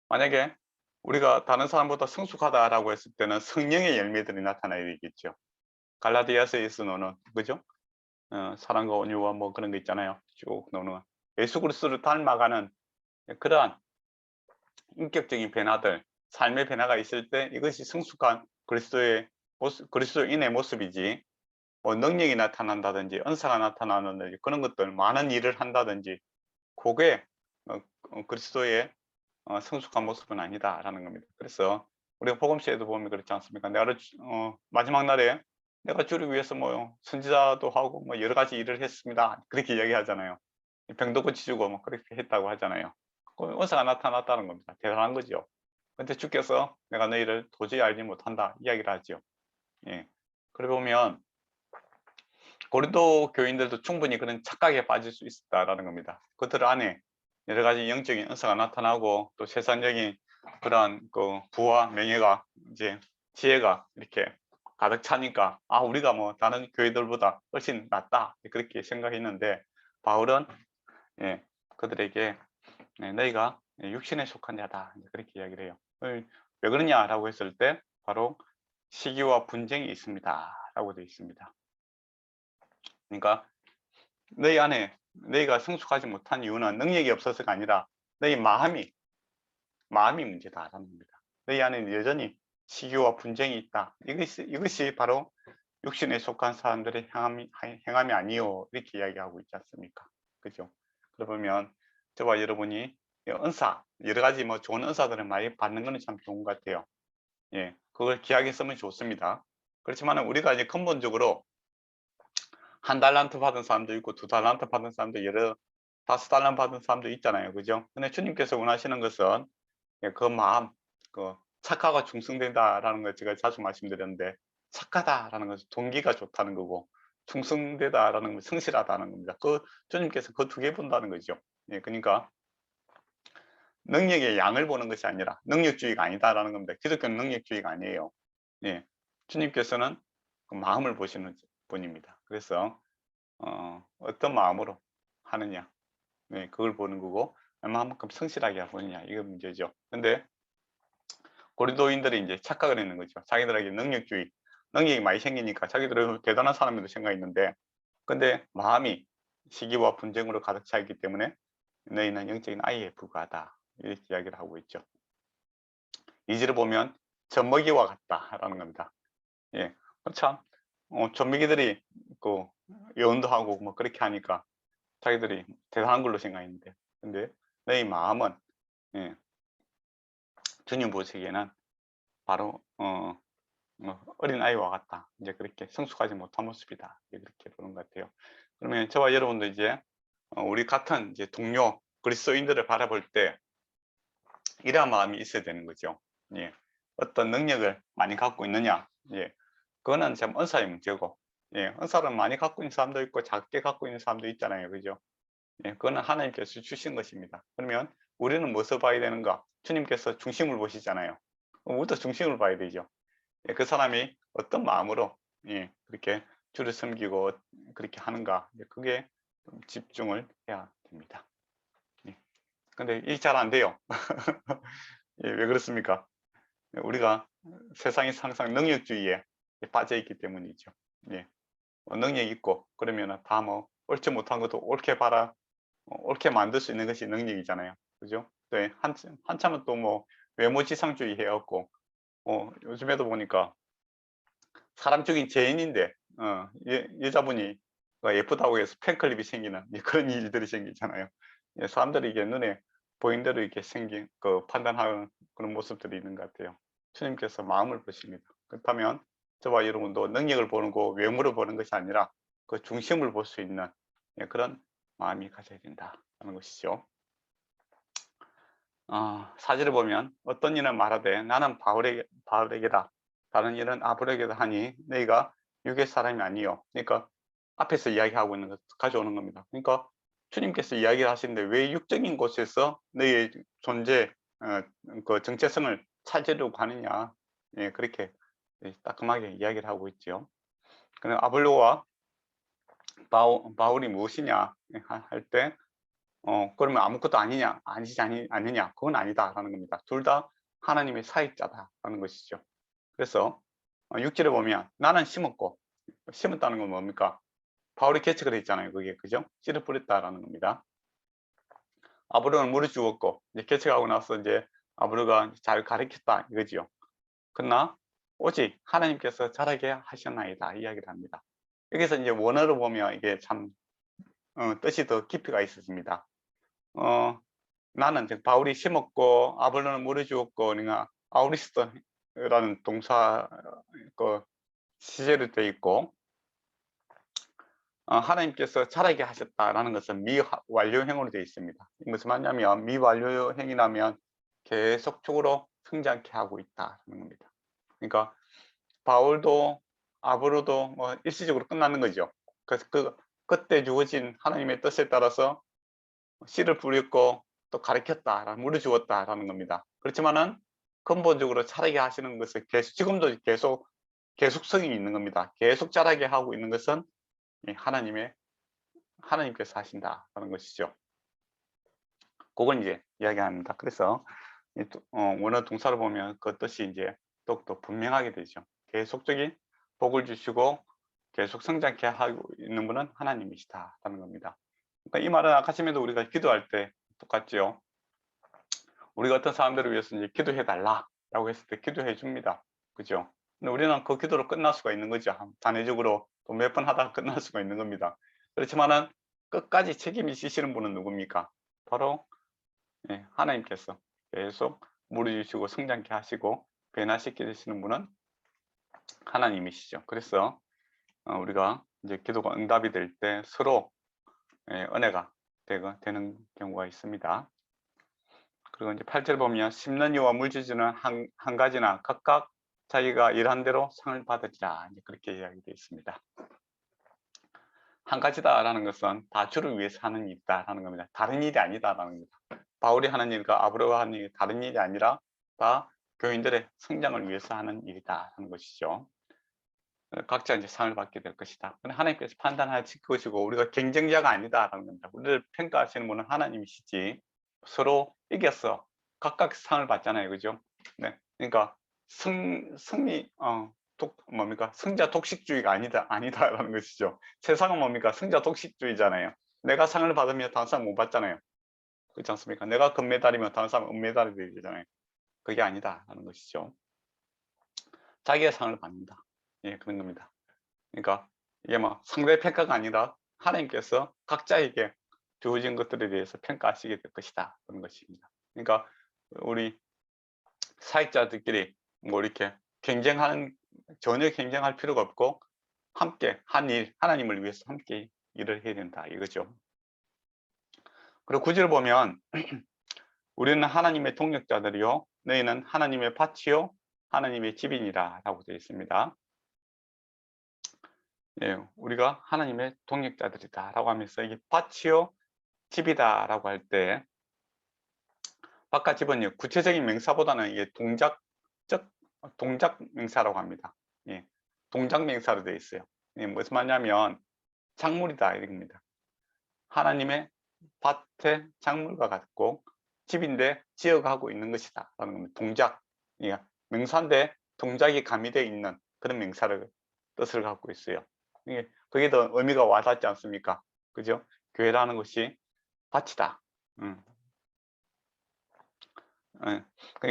Speaker 1: 만약에 우리가 다른 사람보다 성숙하다라고 했을 때는 성령의 열매들이 나타나야 되겠죠. 갈라디아서에서는 그죠? 사랑과 온유와 뭐 그런 거 있잖아요. 쭉 나오는 예수 그리스도를 닮아가는 그러한 인격적인 변화들, 삶의 변화가 있을 때 이것이 성숙한 그리스도인의 모습이지, 뭐 능력이 나타난다든지 은사가 나타나는지 그런 것들 많은 일을 한다든지 그게 그리스도의 성숙한 모습은 아니다라는 겁니다. 그래서 우리가 복음서에도 보면 그렇지 않습니까? 마지막 날에 내가 주를 위해서 뭐 선지자도 하고 뭐 여러 가지 일을 했습니다. 그렇게 이야기하잖아요. 병도 고치주고 뭐 그렇게 했다고 하잖아요. 은사가 나타났다는 겁니다. 대단한 거죠. 근데 주께서 내가 너희를 도저히 알지 못한다 이야기를 하죠. 그래 보면 고린도 교인들도 충분히 그런 착각에 빠질 수 있다라는 겁니다. 그들 안에 여러 가지 영적인 은사가 나타나고 또 세상적인 그러한 부와 명예가 이제 지혜가 이렇게 가득 차니까 우리가 뭐 다른 교회들보다 훨씬 낫다 그렇게 생각했는데 바울은 그들에게 너희가 육신에 속한 자다 그렇게 이야기를 해요. 왜 그러냐라고 했을 때 바로 시기와 분쟁이 있습니다 라고 되어 있습니다. 그러니까 너희 안에 너희가 성숙하지 못한 이유는 능력이 없어서가 아니라 너희 마음이 문제다라는 겁니다. 너희 안에 여전히 시기와 분쟁이 있다. 이것이 바로 육신에 속한 사람들의 행함이 아니요 이렇게 이야기하고 있지 않습니까? 그죠? 그러면 저와 여러분이 은사 여러 가지 뭐 좋은 은사들을 많이 받는 것은 참 좋은 것 같아요. 그걸 귀하게 쓰면 좋습니다. 그렇지만 우리가 이제 근본적으로 1달란트 받은 사람도 있고 2달란트 받은 사람도 5달란트 받은 사람도 있잖아요. 그죠? 근데 주님께서 원하시는 것은 그 마음, 착하고 충성된다라는 걸 제가 자주 말씀드렸는데 착하다라는 것은 동기가 좋다는 거고, 충성되다라는 건 성실하다는 겁니다. 그 주님께서 그 두 개 본다는 거죠. 예, 그러니까 능력의 양을 보는 것이 아니라 능력주의가 아니다라는 겁니다. 기독교는 능력주의가 아니에요. 예, 주님께서는 그 마음을 보시는 분입니다. 그래서 어떤 마음으로 하느냐, 네, 그걸 보는 거고, 얼마만큼 성실하게 보느냐, 이게 문제죠. 근데 고린도인들이 이제 착각을 했는 거죠. 자기들에게 능력주의, 능력이 많이 생기니까 자기들은 대단한 사람으로 생각했는데, 근데 마음이 시기와 분쟁으로 가득 차 있기 때문에 너희는 영적인 아이에 불과하다, 이렇게 이야기를 하고 있죠. 2절을 보면 젖먹이와 같다라는 겁니다. 예, 참 젖먹이들이 그 예언도 하고 뭐 그렇게 하니까 자기들이 대단한 걸로 생각했는데, 근데 너희 마음은, 예, 주님 보시기에는 바로 어린 아이와 같다, 이제 그렇게 성숙하지 못한 모습이다, 이렇게 보는 것 같아요. 그러면 저와 여러분도 이제 우리 같은 이제 동료 그리스도인들을 바라볼 때 이러한 마음이 있어야 되는 거죠. 예, 어떤 능력을 많이 갖고 있느냐, 예, 그거는 참 은사의 문제고, 예, 은사를 많이 갖고 있는 사람도 있고 작게 갖고 있는 사람도 있잖아요, 그죠? 예, 그거는 하나님께서 주신 것입니다. 그러면 우리는 무엇을 봐야 되는가? 주님께서 중심을 보시잖아요. 우리도 중심을 봐야 되죠. 예, 그 사람이 어떤 마음으로, 예, 그렇게 주를 섬기고 그렇게 하는가, 예, 그게 좀 집중을 해야 됩니다. 예. 근데 이게 잘 안 돼요. 예, 왜 그렇습니까? 우리가 세상에서 항상 능력주의에 빠져 있기 때문이죠. 예, 능력 있고 그러면 다 뭐 옳지 못한 것도 옳게 봐라, 옳게 만들 수 있는 것이 능력이잖아요, 그죠? 네, 한참은 또 뭐 외모지상주의 해왔고, 요즘에도 보니까 사람 죽인 죄인인데 여자분이 예쁘다고 해서 팬클럽이 생기는 그런 일들이 생기잖아요. 예, 사람들이 이게 눈에 보인 대로 이렇게 생긴 그 판단하는 그런 모습들이 있는 것 같아요. 주님께서 마음을 보십니다. 그렇다면 저와 여러분도 능력을 보는 거, 외모를 보는 것이 아니라 그 중심을 볼 수 있는, 예, 그런 마음이 가져야 된다는 것이죠. 4절을 보면 어떤 이는 말하되 나는 바울에게다, 다른 이는 아볼에게다 하니 너희가 육의 사람이 아니요. 그러니까 앞에서 이야기하고 있는 것 가져오는 겁니다. 그러니까 주님께서 이야기를 하시는데 왜 육적인 곳에서 너희의 존재, 그 정체성을 찾으려고 하느냐, 예, 그렇게 따끔하게 이야기를 하고 있죠. 그럼 아볼로와 바울이 무엇이냐 할때 그러면 아무것도 아니냐? 그건 아니다라는 겁니다. 둘 다 하나님의 사역자다라는 것이죠. 그래서 6절에 보면 나는 심었고, 심었다는 건 뭡니까? 바울이 개척을 했잖아요. 그게, 그죠? 씨를 뿌렸다라는 겁니다. 아브로는 물을 주었고, 이제 개척하고 나서 이제 아브로가 잘 가르쳤다 이거지요. 그러나 오직 하나님께서 자라게 하셨나이다 이야기를 합니다. 여기서 이제 원어로 보면 이게 참 뜻이 더 깊이가 있었습니다. 나는 즉 바울이 심었고 아볼로는 물을 주었고, 그러니까 아우리스트라는 동사 그 시제로 되어 있고, 하나님께서 자라게 하셨다라는 것은 미완료형으로 되어 있습니다. 무슨 말이냐면 미완료형이라면 계속적으로 성장케 하고 있다는 겁니다. 그러니까 바울도 아볼로도 뭐 일시적으로 끝나는 거죠. 그래서 그때 주어진 하나님의 뜻에 따라서 씨를 뿌렸고 또 가르쳤다라는, 물을 주었다라는 겁니다. 그렇지만은 근본적으로 자라게 하시는 것은 지금도 계속성이 있는 겁니다. 계속 자라게 하고 있는 것은 하나님께서 하신다라는 것이죠. 그걸 이제 이야기합니다. 그래서 원어 동사를 보면 그 뜻이 이제 더욱더 분명하게 되죠. 계속적인 복을 주시고 계속 성장케 하고 있는 분은 하나님이시다라는 겁니다. 그러니까 이 말은 아까 전에도 우리가 기도할 때 똑같죠. 우리가 어떤 사람들을 위해서 이제 기도해 달라라고 했을 때 기도해 줍니다. 그죠? 근데 우리는 그 기도로 끝날 수가 있는 거죠. 단회적으로 또 몇 번 하다가 끝날 수가 있는 겁니다. 그렇지만은 끝까지 책임이 지시는 분은 누굽니까? 바로 하나님께서 계속 물을 주시고 성장케 하시고 변화시켜 주시는 분은 하나님이시죠. 그래서 우리가 이제 기도가 응답이 될 때 서로 은혜가 되는 경우가 있습니다. 그리고 이제 8절 보면 심는 이와 물 주지는 한 가지나 각각 자기가 일한 대로 상을 받으리라. 이제 그렇게 이야기되어 있습니다. 한 가지다라는 것은 다 주를 위해서 하는 일이다라는 겁니다. 다른 일이 아니다라는 겁니다. 바울이 하는 일과 아브라함이 하는 일이 다른 일이 아니라 다 교인들의 성장을 위해서 하는 일이다라는 것이죠. 각자 이제 상을 받게 될 것이다. 하나님께서 판단하실 것이고 우리가 경쟁자가 아니다라는 겁니다. 우리를 평가하시는 분은 하나님이시지 서로 이겼어. 각각 상을 받잖아요, 그죠? 네, 그러니까 승리, 뭡니까? 승자 독식주의가 아니다라는 것이죠. 세상은 뭡니까? 승자 독식주의잖아요. 내가 상을 받으면 다른 사람 못 받잖아요. 그렇지 않습니까? 내가 금메달이면 다른 사람 은메달이 되잖아요. 그게 아니다라는 것이죠. 자기의 상을 받는다. 예, 그런 겁니다. 그러니까 이게 뭐 상대 평가가 아니라 하나님께서 각자에게 주어진 것들에 대해서 평가하시게 될 것이다. 그런 것입니다. 그러니까 우리 사역자들끼리 뭐 이렇게 전혀 경쟁할 필요가 없고 함께 한 일, 하나님을 위해서 함께 일을 해야 된다. 이거죠. 그리고 9절 보면 우리는 하나님의 동력자들이요 너희는 하나님의 밭이요 하나님의 집이니라 라고 되어 있습니다. 예, 우리가 하나님의 동력자들이다 라고 하면서 이게 밭이요 집이다 라고 할 때 밭과 집은 구체적인 명사보다는 이게 동작 명사라고 합니다. 예, 동작 명사로 되어 있어요. 예, 무슨 말이냐면 작물이다 이겁니다. 하나님의 밭의 작물과 같고 집인데 지어가고 있는 것이다 라는 겁니다. 동작, 예, 명사인데 동작이 가미되어 있는 그런 명사를 뜻을 갖고 있어요. 그게 더 의미가 와닿지 않습니까? 그죠? 교회라는 것이 밭이다.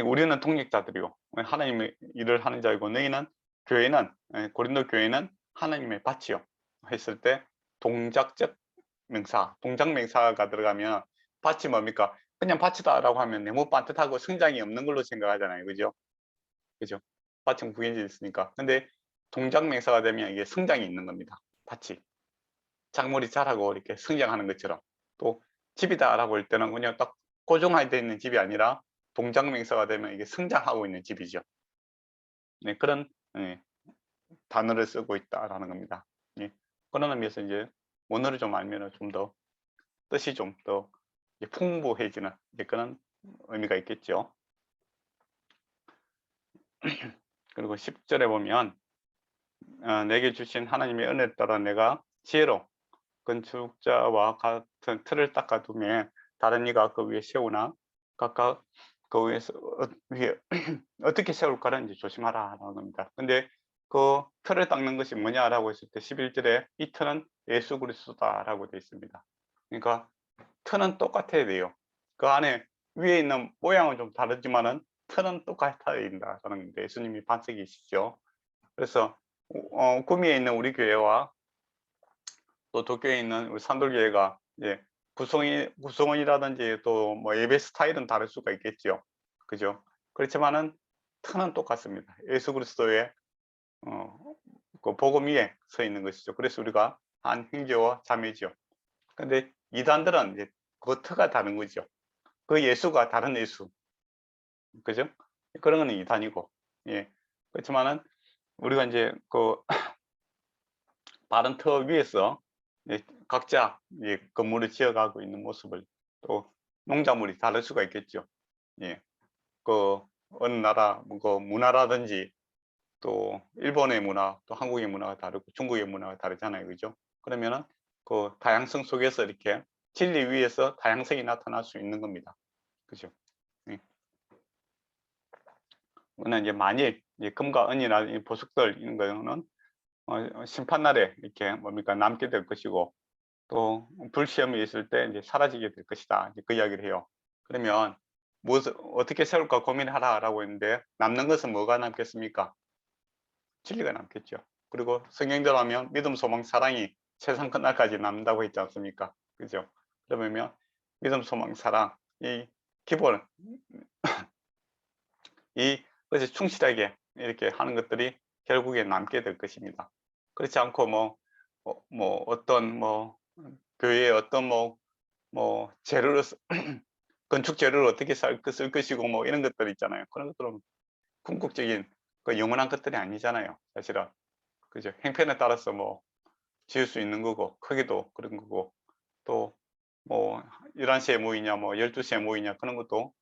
Speaker 1: 우리는 동력자들이고 하나님의 일을 하는 자이고 너희는 교회는 고린도 교회는 하나님의 밭이요 했을 때 동작적 명사, 동작 명사가 들어가면 밭이 뭡니까? 그냥 밭이다 라고 하면 너무 반듯하고 성장이 없는 걸로 생각하잖아요. 그죠? 그죠? 밭은 구겨져 있으니까. 근데 동작 명사가 되면 이게 성장이 있는 겁니다. 밭이. 작물이 자라고 이렇게 성장하는 것처럼. 또 집이다 라고 할 때는 그냥 딱 고정화되어 있는 집이 아니라 동작 명사가 되면 이게 성장하고 있는 집이죠. 네, 그런 단어를 쓰고 있다라는 겁니다. 예, 그런 의미에서 이제 원어를 좀 알면 좀 더 뜻이 좀 더 풍부해지는 그런 의미가 있겠죠. 그리고 10절에 보면 내게 주신 하나님의 은혜에 따라 내가 지혜로 건축자와 같은 틀을 닦아두며 다른 이가 그 위에 세우나 각각 그 위에 어떻게 세울까를 이제 조심하라라는 겁니다. 근데 그 틀을 닦는 것이 뭐냐라고 했을 때 11절에 이 틀은 예수 그리스도다라고 되어 있습니다. 그러니까 틀은 똑같아야 돼요. 그 안에 위에 있는 모양은 좀 다르지만은 틀은 똑같아야 된다라는 겁니다. 예수님이 반석이시죠. 그래서 구미에 있는 우리 교회와 또 도쿄에 있는 우리 산돌교회가 이제 구성원이라든지 또 뭐 예배 스타일은 다를 수가 있겠죠. 그죠? 그렇지만은 틀은 똑같습니다. 예수 그리스도의 그 복음 위에 서 있는 것이죠. 그래서 우리가 한 형제와 자매죠. 근데 이단들은 이제 그 터가 다른 거죠. 그 예수가 다른 예수. 그죠? 그런 거는 이단이고. 예. 그렇지만은 우리가 이제 그 바른 터 위에서 각자 건물을 지어가고 있는 모습을 또 농작물이 다를 수가 있겠죠. 예. 그 어느 나라 그 문화라든지 또 일본의 문화, 또 한국의 문화가 다르고 중국의 문화가 다르잖아요. 그죠? 그러면은 그 다양성 속에서 이렇게 진리 위에서 다양성이 나타날 수 있는 겁니다. 그죠? 예. 그러나 이제 만일 금과 은이나 보석들 이런 거는 심판날에 이렇게 뭡니까 남게 될 것이고 또 불시험이 있을 때 이제 사라지게 될 것이다. 그 이야기를 해요. 그러면 무엇을 어떻게 세울까 고민하라라고 했는데 남는 것은 뭐가 남겠습니까? 진리가 남겠죠. 그리고 성경대로 하면 믿음, 소망, 사랑이 세상 끝날까지 남는다고 했지 않습니까? 그죠? 그러면 믿음, 소망, 사랑 이 기본 이것이 충실하게 이렇게 하는 것들이 결국에 남게 될 것입니다. 그렇지 않고 어떤 교회에 어떤 재료를 건축 재료를 어떻게 쓸 것이고 이런 것들 있잖아요. 그런 것들은 궁극적인 그 영원한 것들이 아니잖아요. 사실은. 그죠? 행편에 따라서 뭐 지을 수 있는 거고, 크기도 그런 거고, 또 뭐 11시에 모이냐, 뭐 12시에 모이냐, 그런 것도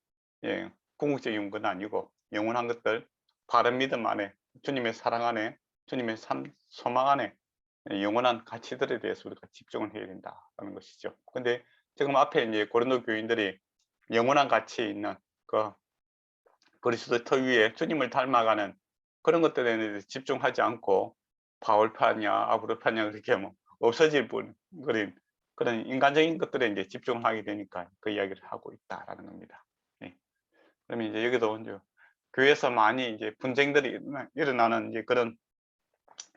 Speaker 1: 예, 궁극적인 건 아니고, 영원한 것들, 바른 믿음 안에, 주님의 사랑 안에, 주님의 소망 안에 영원한 가치들에 대해서 우리가 집중을 해야 된다는 것이죠. 근데 지금 앞에 이제 고린도 교인들이 영원한 가치 있는 그 그리스도 터 위에 주님을 닮아가는 그런 것들에 대해서 집중하지 않고 바울파냐 아브라파냐 그렇게 뭐 없어질 그런 인간적인 것들에 이제 집중을 하게 되니까 그 이야기를 하고 있다라는 겁니다. 예. 그러면 이제 여기도 이제 교회에서 많이 이제 분쟁들이 일어나는 이제 그런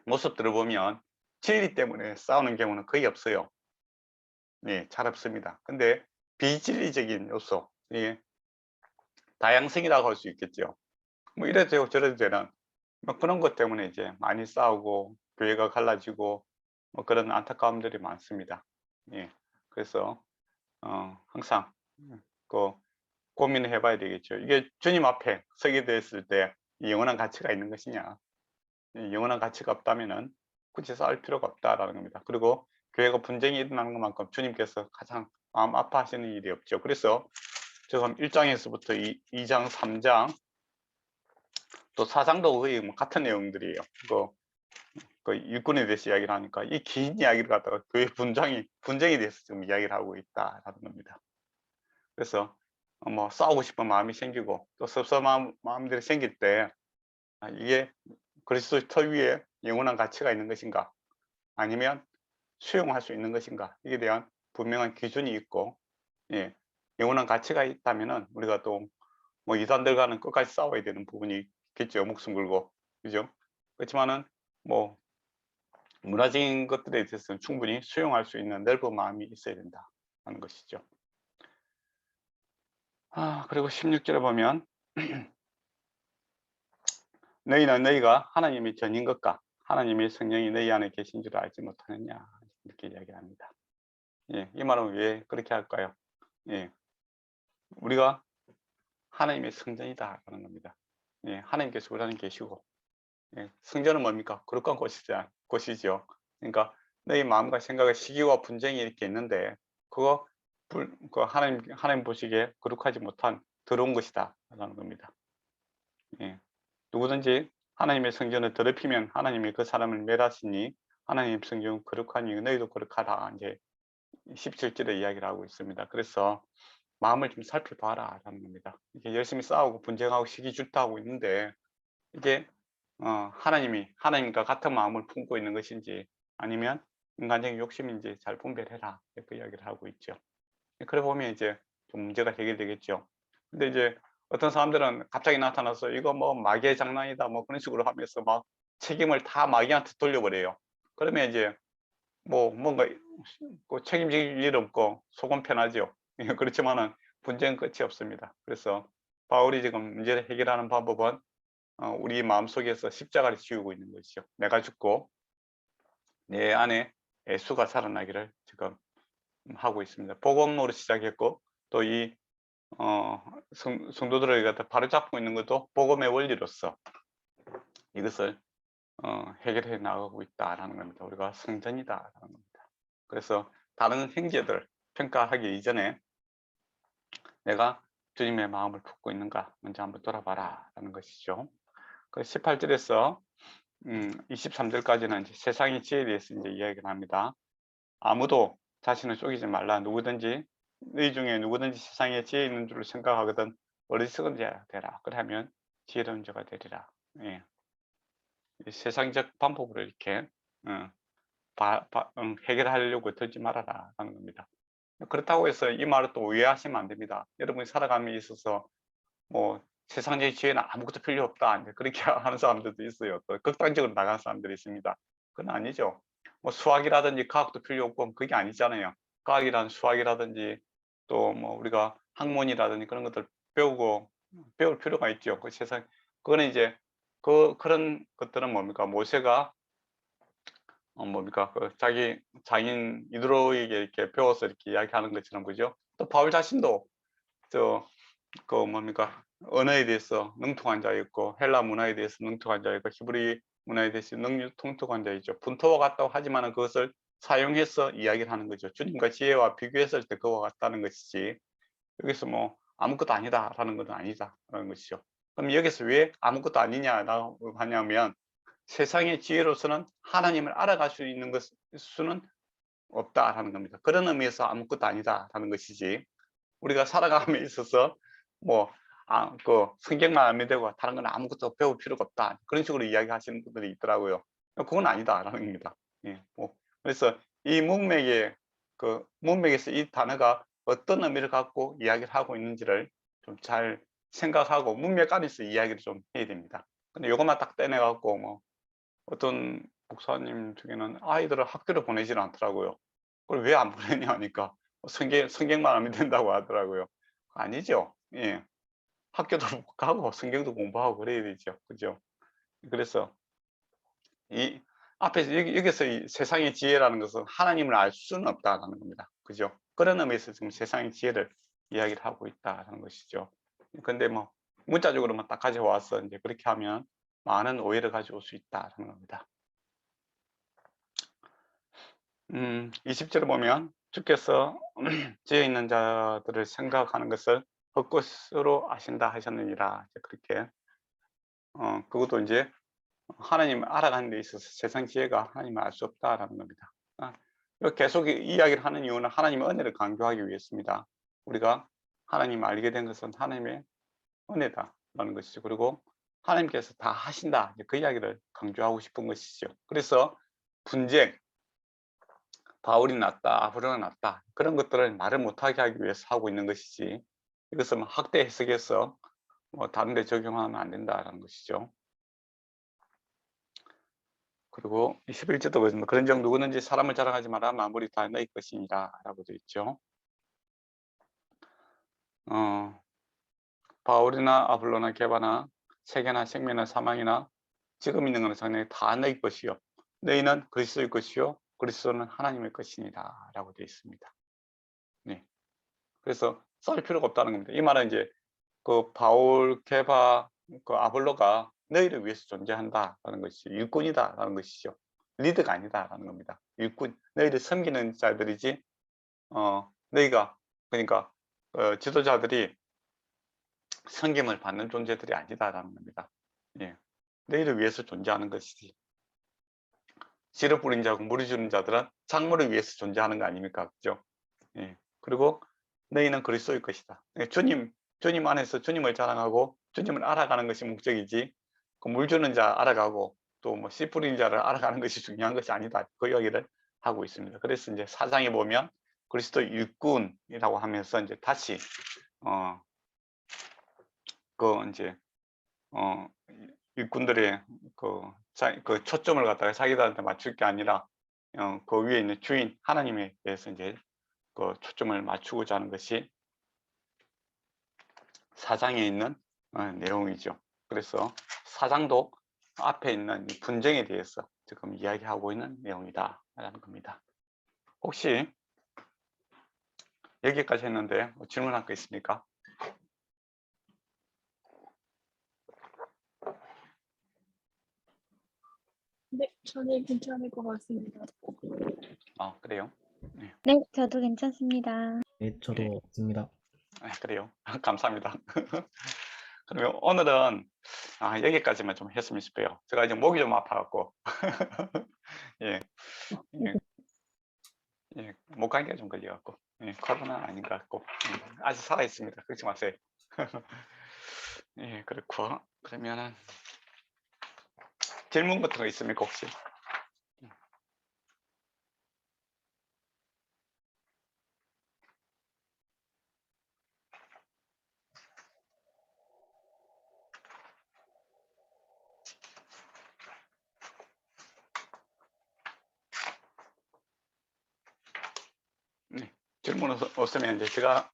Speaker 1: 모습들을 보면 진리 때문에 싸우는 경우는 거의 없어요. 네, 잘 없습니다. 근데 비진리적인 요소, 예, 다양성이라고 할 수 있겠죠. 뭐 이래도 되고 저래도 되는 뭐 그런 것 때문에 이제 많이 싸우고 교회가 갈라지고 뭐 그런 안타까움들이 많습니다. 예, 그래서 항상 그 고민을 해봐야 되겠죠. 이게 주님 앞에 서게 됐을 때 영원한 가치가 있는 것이냐, 영원한 가치가 없다면은 굳이 싸울 필요가 없다라는 겁니다. 그리고 교회가 분쟁이 일어나는 것만큼 주님께서 가장 마음 아파하시는 일이 없죠. 그래서 지금 1장에서부터 2장, 3장, 또 4장도 거의 뭐 같은 내용들이에요. 그 일꾼에 대해서 이야기를 하니까 이 긴 이야기를 갖다가 교회 분쟁에 대해서 지금 이야기를 하고 있다라는 겁니다. 그래서 뭐 싸우고 싶은 마음이 생기고 또 섭섭한 마음들이 생길 때 이게 그리스도의 터 위에 영원한 가치가 있는 것인가 아니면 수용할 수 있는 것인가 이에 대한 분명한 기준이 있고, 예, 영원한 가치가 있다면은 우리가 또 뭐 이단들과는 끝까지 싸워야 되는 부분이 있겠죠. 목숨 걸고, 그죠? 그렇지만은 뭐 문화적인 것들에 대해서는 충분히 수용할 수 있는 넓은 마음이 있어야 된다 하는 것이죠. 그리고 16절에 보면 너희는 너희가 하나님의 전인 것과 하나님의 성령이 너희 안에 계신 줄 알지 못하느냐 이렇게 이야기합니다. 예, 이 말은 왜 그렇게 할까요? 예, 우리가 하나님의 성전이다 하는 겁니다. 예, 하나님께서 우리 안에 계시고, 예, 성전은 뭡니까? 거룩한 곳이죠. 그러니까 너희 마음과 생각의 시기와 분쟁이 이렇게 있는데 그거 하나님 보시기에 거룩하지 못한 더러운 것이다 라는 겁니다. 예, 누구든지 하나님의 성전을 더럽히면 하나님이 그 사람을 멸하시니 하나님 성전 거룩하니 너희도 거룩하다 이제 17절에 이야기를 하고 있습니다. 그래서 마음을 좀 살펴봐라 라는 겁니다. 이게 열심히 싸우고 분쟁하고 시기 질투하고 있는데 이게 하나님과 같은 마음을 품고 있는 것인지 아니면 인간적인 욕심인지 잘 분별해라 이렇게 이야기를 하고 있죠. 그래 보면 이제 좀 문제가 해결되겠죠. 근데 이제 어떤 사람들은 갑자기 나타나서 이거 뭐 마귀의 장난이다 뭐 그런 식으로 하면서 막 책임을 다 마귀한테 돌려버려요. 그러면 이제 뭐 뭔가 책임질 일 없고 속은 편하죠. 그렇지만은 분쟁은 끝이 없습니다. 그래서 바울이 지금 문제를 해결하는 방법은 우리 마음속에서 십자가를 지우고 있는 것이죠. 내가 죽고 내 안에 예수가 살아나기를 지금 하고 있습니다. 복음으로 시작했고 또 이 성도들을 갖다 바로잡고 있는 것도 복음의 원리로서 이것을 해결해 나가고 있다라는 겁니다. 우리가 성전이다라는 겁니다. 그래서 다른 형제들 평가하기 이전에 내가 주님의 마음을 품고 있는가 먼저 한번 돌아봐라 라는 것이죠. 그 18절에서 23절까지는 이제 세상의 지혜에 대해서 이제 이야기를 합니다. 아무도 자신을 속이지 말라. 누구든지 너희 중에 누구든지 세상에 지혜 있는 줄 생각하거든 어리석은 자가 되라. 그러면 지혜로운 자가 되리라. 예. 세상적 방법으로 이렇게 해결하려고 들지 말아라 하는 겁니다. 그렇다고 해서 이 말을 또 오해하시면 안 됩니다. 여러분이 살아감에 있어서 뭐 세상적인 지혜는 아무것도 필요 없다 그렇게 하는 사람들도 있어요. 또 극단적으로 나가는 사람들이 있습니다. 그건 아니죠. 뭐 수학이라든지 과학도 필요 없고 그게 아니잖아요. 과학이란 수학이라든지 또 뭐 우리가 학문이라든지 그런 것들 배울 필요가 있죠. 그 세상 그거는 이제 그런 것들은 뭡니까? 모세가 뭡니까? 그 자기 장인 이드로에게 이렇게 배워서 이렇게 이야기하는 것처럼 그죠? 또 바울 자신도 뭡니까? 언어에 대해서 능통한 자였고 헬라 문화에 대해서 능통한 자였고 히브리 문화에 대해서 통통한 자이죠. 분토와 같다고 하지만 그것을 사용해서 이야기를 하는 거죠. 주님과 지혜와 비교했을 때 그와 같다는 것이지 여기서 뭐 아무것도 아니다라는 것은 아니다라는 것이죠. 그럼 여기서 왜 아무것도 아니냐라고 하냐면 세상의 지혜로서는 하나님을 알아갈 수 있는 수는 없다라는 겁니다. 그런 의미에서 아무것도 아니다라는 것이지 우리가 살아감에 있어서 뭐 성경만 알면 되고 다른 건 아무것도 배울 필요가 없다 그런 식으로 이야기하시는 분들이 있더라고요. 그건 아니다라는 겁니다. 예, 뭐 그래서 이 문맥에서 이 단어가 어떤 의미를 갖고 이야기를 하고 있는지를 좀 잘 생각하고 문맥 안에서 이야기를 좀 해야 됩니다. 근데 이것만 딱 떼내 갖고 뭐 어떤 목사님 중에는 아이들을 학교를 보내질 않더라고요. 그걸 왜 안 보내냐 하니까 성경만 하면 된다고 하더라고요. 아니죠. 예. 학교도 가고 성경도 공부하고 그래야 되죠. 그죠? 그래서 이 앞에서 여기서 이 세상의 지혜라는 것은 하나님을 알 수는 없다라는 겁니다. 그죠? 그런 의미에서 지금 세상의 지혜를 이야기를 하고 있다라는 것이죠. 근데 뭐 문자적으로만 딱 가져와서 이제 그렇게 하면 많은 오해를 가져올 수 있다라는 겁니다. 20절을 보면 주께서 지혜 있는 자들을 생각하는 것을 헛것으로 아신다 하셨느니라. 그렇게 그것도 이제 하나님을 알아가는 데 있어서 세상 지혜가 하나님을 알 수 없다라는 겁니다. 계속 이야기를 하는 이유는 하나님의 은혜를 강조하기 위해서입니다. 우리가 하나님을 알게 된 것은 하나님의 은혜다라는 것이죠. 그리고 하나님께서 다 하신다. 그 이야기를 강조하고 싶은 것이죠. 그래서 분쟁, 바울이 낫다, 아브라함이 낫다 그런 것들을 말을 못하게 하기 위해서 하고 있는 것이지 이것은 학대 해석해서 뭐 다른 데 적용하면 안 된다라는 것이죠. 그리고 21절도 보시면 그런즉 누구든지 사람을 자랑하지 마라 만물이 다 너희 것이니라 라고 되어 있죠. 바울이나 아볼로나 게바나 세계나 생명이나 사망이나 지금 있는 것은 상당히 다 너희 것이요 너희는 그리스도의 것이요 그리스도는 하나님의 것이니라 라고 되어 있습니다. 네. 그래서 쌀 필요가 없다는 겁니다. 이 말은 이제 그 바울, 게바, 그 아볼로가 너희를 위해서 존재한다라는 것이 일꾼이다라는 것이죠. 리더가 아니다라는 겁니다. 일꾼, 너희를 섬기는 자들이지, 너희가 그러니까 지도자들이 섬김을 받는 존재들이 아니다라는 겁니다. 예, 너희를 위해서 존재하는 것이지. 씨를 뿌린 자고 물을 주는 자들은 작물을 위해서 존재하는 거 아닙니까, 그죠? 예, 그리고 너희는 그리스도의 것이다. 주님 안에서 주님을 자랑하고 주님을 알아가는 것이 목적이지 그 물 주는 자 알아가고 또 뭐 씨 뿌리는 자를 알아가는 것이 중요한 것이 아니다. 그 이야기를 하고 있습니다. 그래서 이제 4장에 보면 그리스도 일꾼이라고 하면서 이제 다시 이제 일꾼들의 그 초점을 갖다가 자기들한테 맞출 게 아니라 그 위에 있는 주인 하나님에 대해서 이제 그 초점을 맞추고자 하는 것이 4장에 있는 내용이죠. 그래서 4장도 앞에 있는 분쟁에 대해서 지금 이야기하고 있는 내용이다 라는 겁니다. 혹시 여기까지 했는데 뭐 질문할 거 있습니까?
Speaker 2: 네, 저는 괜찮을 것 같습니다.
Speaker 1: 그래요?
Speaker 4: 네, 저도 괜찮습니다.
Speaker 3: 네, 저도 없습니다.
Speaker 1: 그래요. 감사합니다. 그러면 오늘은 여기까지만 좀 했으면 싶어요. 제가 이제 목이 좀 아파갖고 예, 목 감기가 좀 걸려갖고 코로나 아닌 것 같고 아직 살아 있습니다. 그렇지 마세요. 예, 그렇고 그러면은 질문 같은 거 있습니까 혹시? 네, 질문 없으면 이제 제가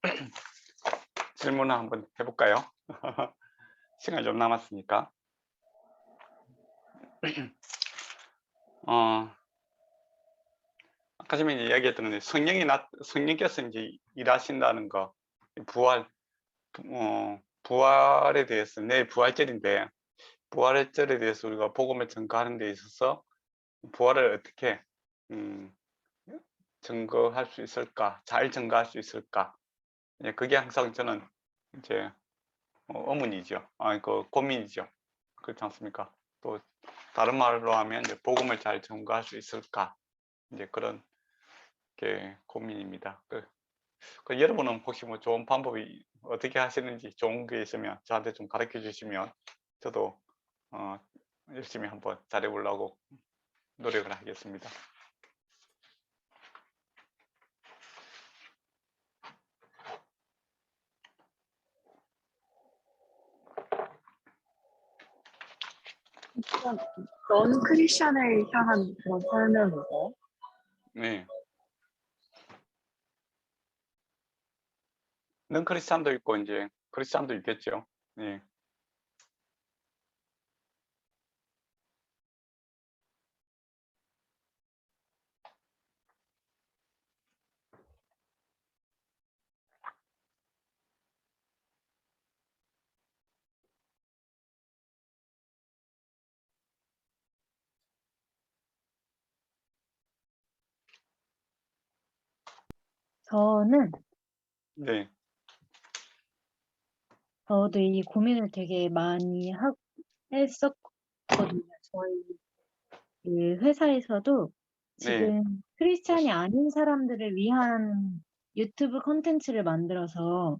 Speaker 1: 질문을 한번 해볼까요? 시간이 좀 남았으니까. 아까 전에 이야기했던 건데 성령께서 이제 일하신다는 거, 부활, 부활에 대해서 내일 부활절인데 부활절에 대해서 우리가 복음을 전가하는 데 있어서 부활을 어떻게 증거할 수 있을까? 잘 증거할 수 있을까? 예, 그게 항상 저는 이제 의문이죠. 그 고민이죠. 그렇지 않습니까? 또 다른 말로 하면 이제 복음을 잘 증거할 수 있을까? 이제 그런 게 고민입니다. 여러분은 혹시 뭐 좋은 방법이 어떻게 하시는지 좋은 게 있으면 저한테 좀 가르쳐 주시면 저도 열심히 한번 잘해 보려고 노력을 하겠습니다.
Speaker 2: 일단 넌 크리스천을 향한 그런 설명이죠.
Speaker 1: 네. 넌 크리스찬도 있고 이제 크리스찬도 있겠죠. 네.
Speaker 4: 저는
Speaker 1: 네.
Speaker 4: 저도 이 고민을 되게 많이 했었거든요. 저희 그 회사에서도
Speaker 1: 네.
Speaker 4: 지금 크리스찬이 아닌 사람들을 위한 유튜브 콘텐츠를 만들어서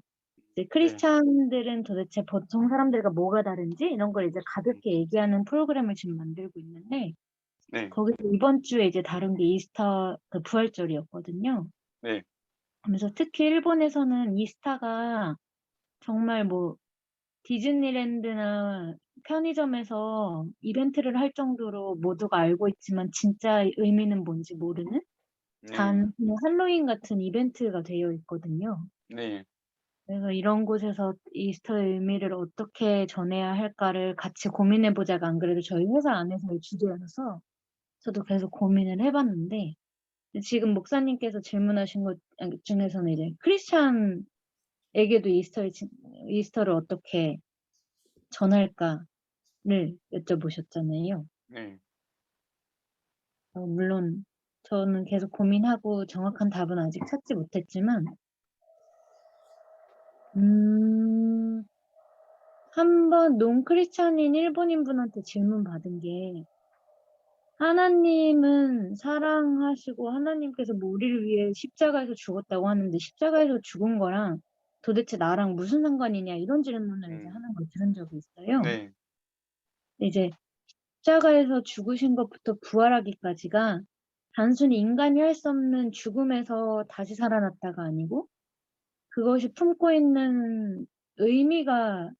Speaker 4: 이제 크리스찬들은 도대체 보통 사람들과 뭐가 다른지 이런 걸 이제 가볍게 얘기하는 프로그램을 지금 만들고 있는데
Speaker 1: 네.
Speaker 4: 거기서 이번 주에 이제 다룬 게 이스터 그 부활절이었거든요.
Speaker 1: 네.
Speaker 4: 그래서 특히 일본에서는 이스타가 정말 뭐 디즈니랜드나 편의점에서 이벤트를 할 정도로 모두가 알고 있지만 진짜 의미는 뭔지 모르는
Speaker 1: 네.
Speaker 4: 단 그냥 할로윈 같은 이벤트가 되어 있거든요.
Speaker 1: 네.
Speaker 4: 그래서 이런 곳에서 이스터의 의미를 어떻게 전해야 할까를 같이 고민해 보자가 안 그래도 저희 회사 안에서의 주제여서 저도 계속 고민을 해봤는데 지금 목사님께서 질문하신 것 중에서는 이제 크리스찬에게도 이스터를 어떻게 전할까를 여쭤보셨잖아요.
Speaker 1: 네.
Speaker 4: 물론 저는 계속 고민하고 정확한 답은 아직 찾지 못했지만 한번 논크리스찬인 일본인 분한테 질문 받은 게 하나님은 사랑하시고 하나님께서 뭐 우리를 위해 십자가에서 죽었다고 하는데 십자가에서 죽은 거랑 도대체 나랑 무슨 상관이냐 이런 질문을 이제 하는 걸 들은 적이 있어요.
Speaker 1: 네.
Speaker 4: 이제 십자가에서 죽으신 것부터 부활하기까지가 단순히 인간이 할 수 없는 죽음에서 다시 살아났다가 아니고 그것이 품고 있는 의미가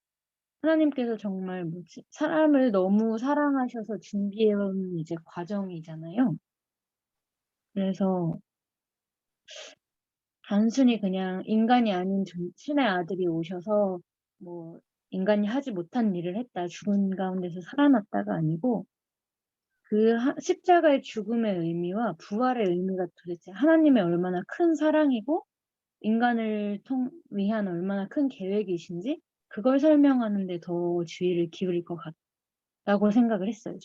Speaker 4: 하나님께서 정말 뭐지 사람을 너무 사랑하셔서 준비해온 이제 과정이잖아요. 그래서 단순히 그냥 인간이 아닌 신의 아들이 오셔서 뭐 인간이 하지 못한 일을 했다, 죽은 가운데서 살아났다가 아니고 그 십자가의 죽음의 의미와 부활의 의미가 도대체 하나님의 얼마나 큰 사랑이고 인간을 위한 얼마나 큰 계획이신지 그걸 설명하는 데 더 주의를 기울일 것 같다고 생각을 했어요.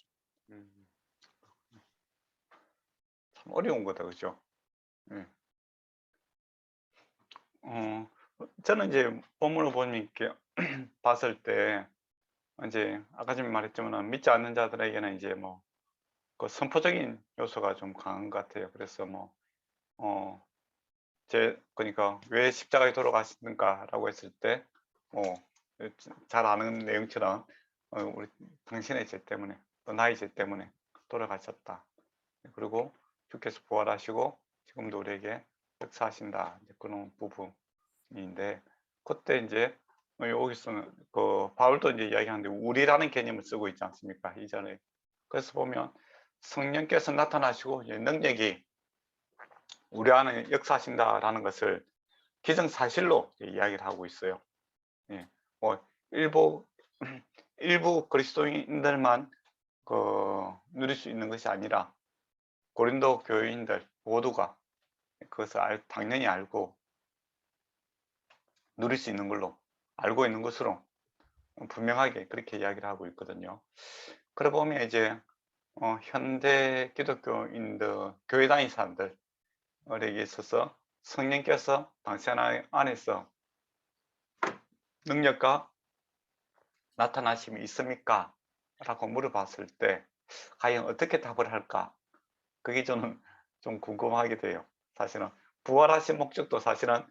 Speaker 1: 참 어려운 거다, 그죠? 네. 저는 이제 본문을 보면 이렇게 봤을 때 이제 아까 전에 말했지만 믿지 않는 자들에게는 이제 뭐 그 선포적인 요소가 좀 강한 것 같아요. 그래서 뭐 그러니까 왜 십자가에 돌아가시는가라고 했을 때 잘 아는 내용처럼 우리 당신의 죄 때문에 또 나의 죄 때문에 돌아가셨다. 그리고 주께서 부활하시고 지금도 우리에게 역사하신다. 이제 그런 부분인데 그때 이제 여기서는 그 바울도 이제 이야기하는데 우리라는 개념을 쓰고 있지 않습니까? 이전에. 그래서 보면 성령께서 나타나시고 능력이 우리 안에 역사하신다라는 것을 기정사실로 이야기를 하고 있어요. 예, 뭐 일부 그리스도인들만 누릴 수 있는 것이 아니라 고린도 교인들 모두가 그것을 당연히 알고 누릴 수 있는 걸로 알고 있는 것으로 분명하게 그렇게 이야기를 하고 있거든요. 그러고 보면 이제 현대 기독교인들, 교회 다니는 사람들에게 있어서 성령께서 당신 안에서 능력과 나타나심이 있습니까? 라고 물어봤을 때 과연 어떻게 답을 할까? 그게 저는 좀 궁금하게 돼요. 사실은 부활하신 목적도 사실은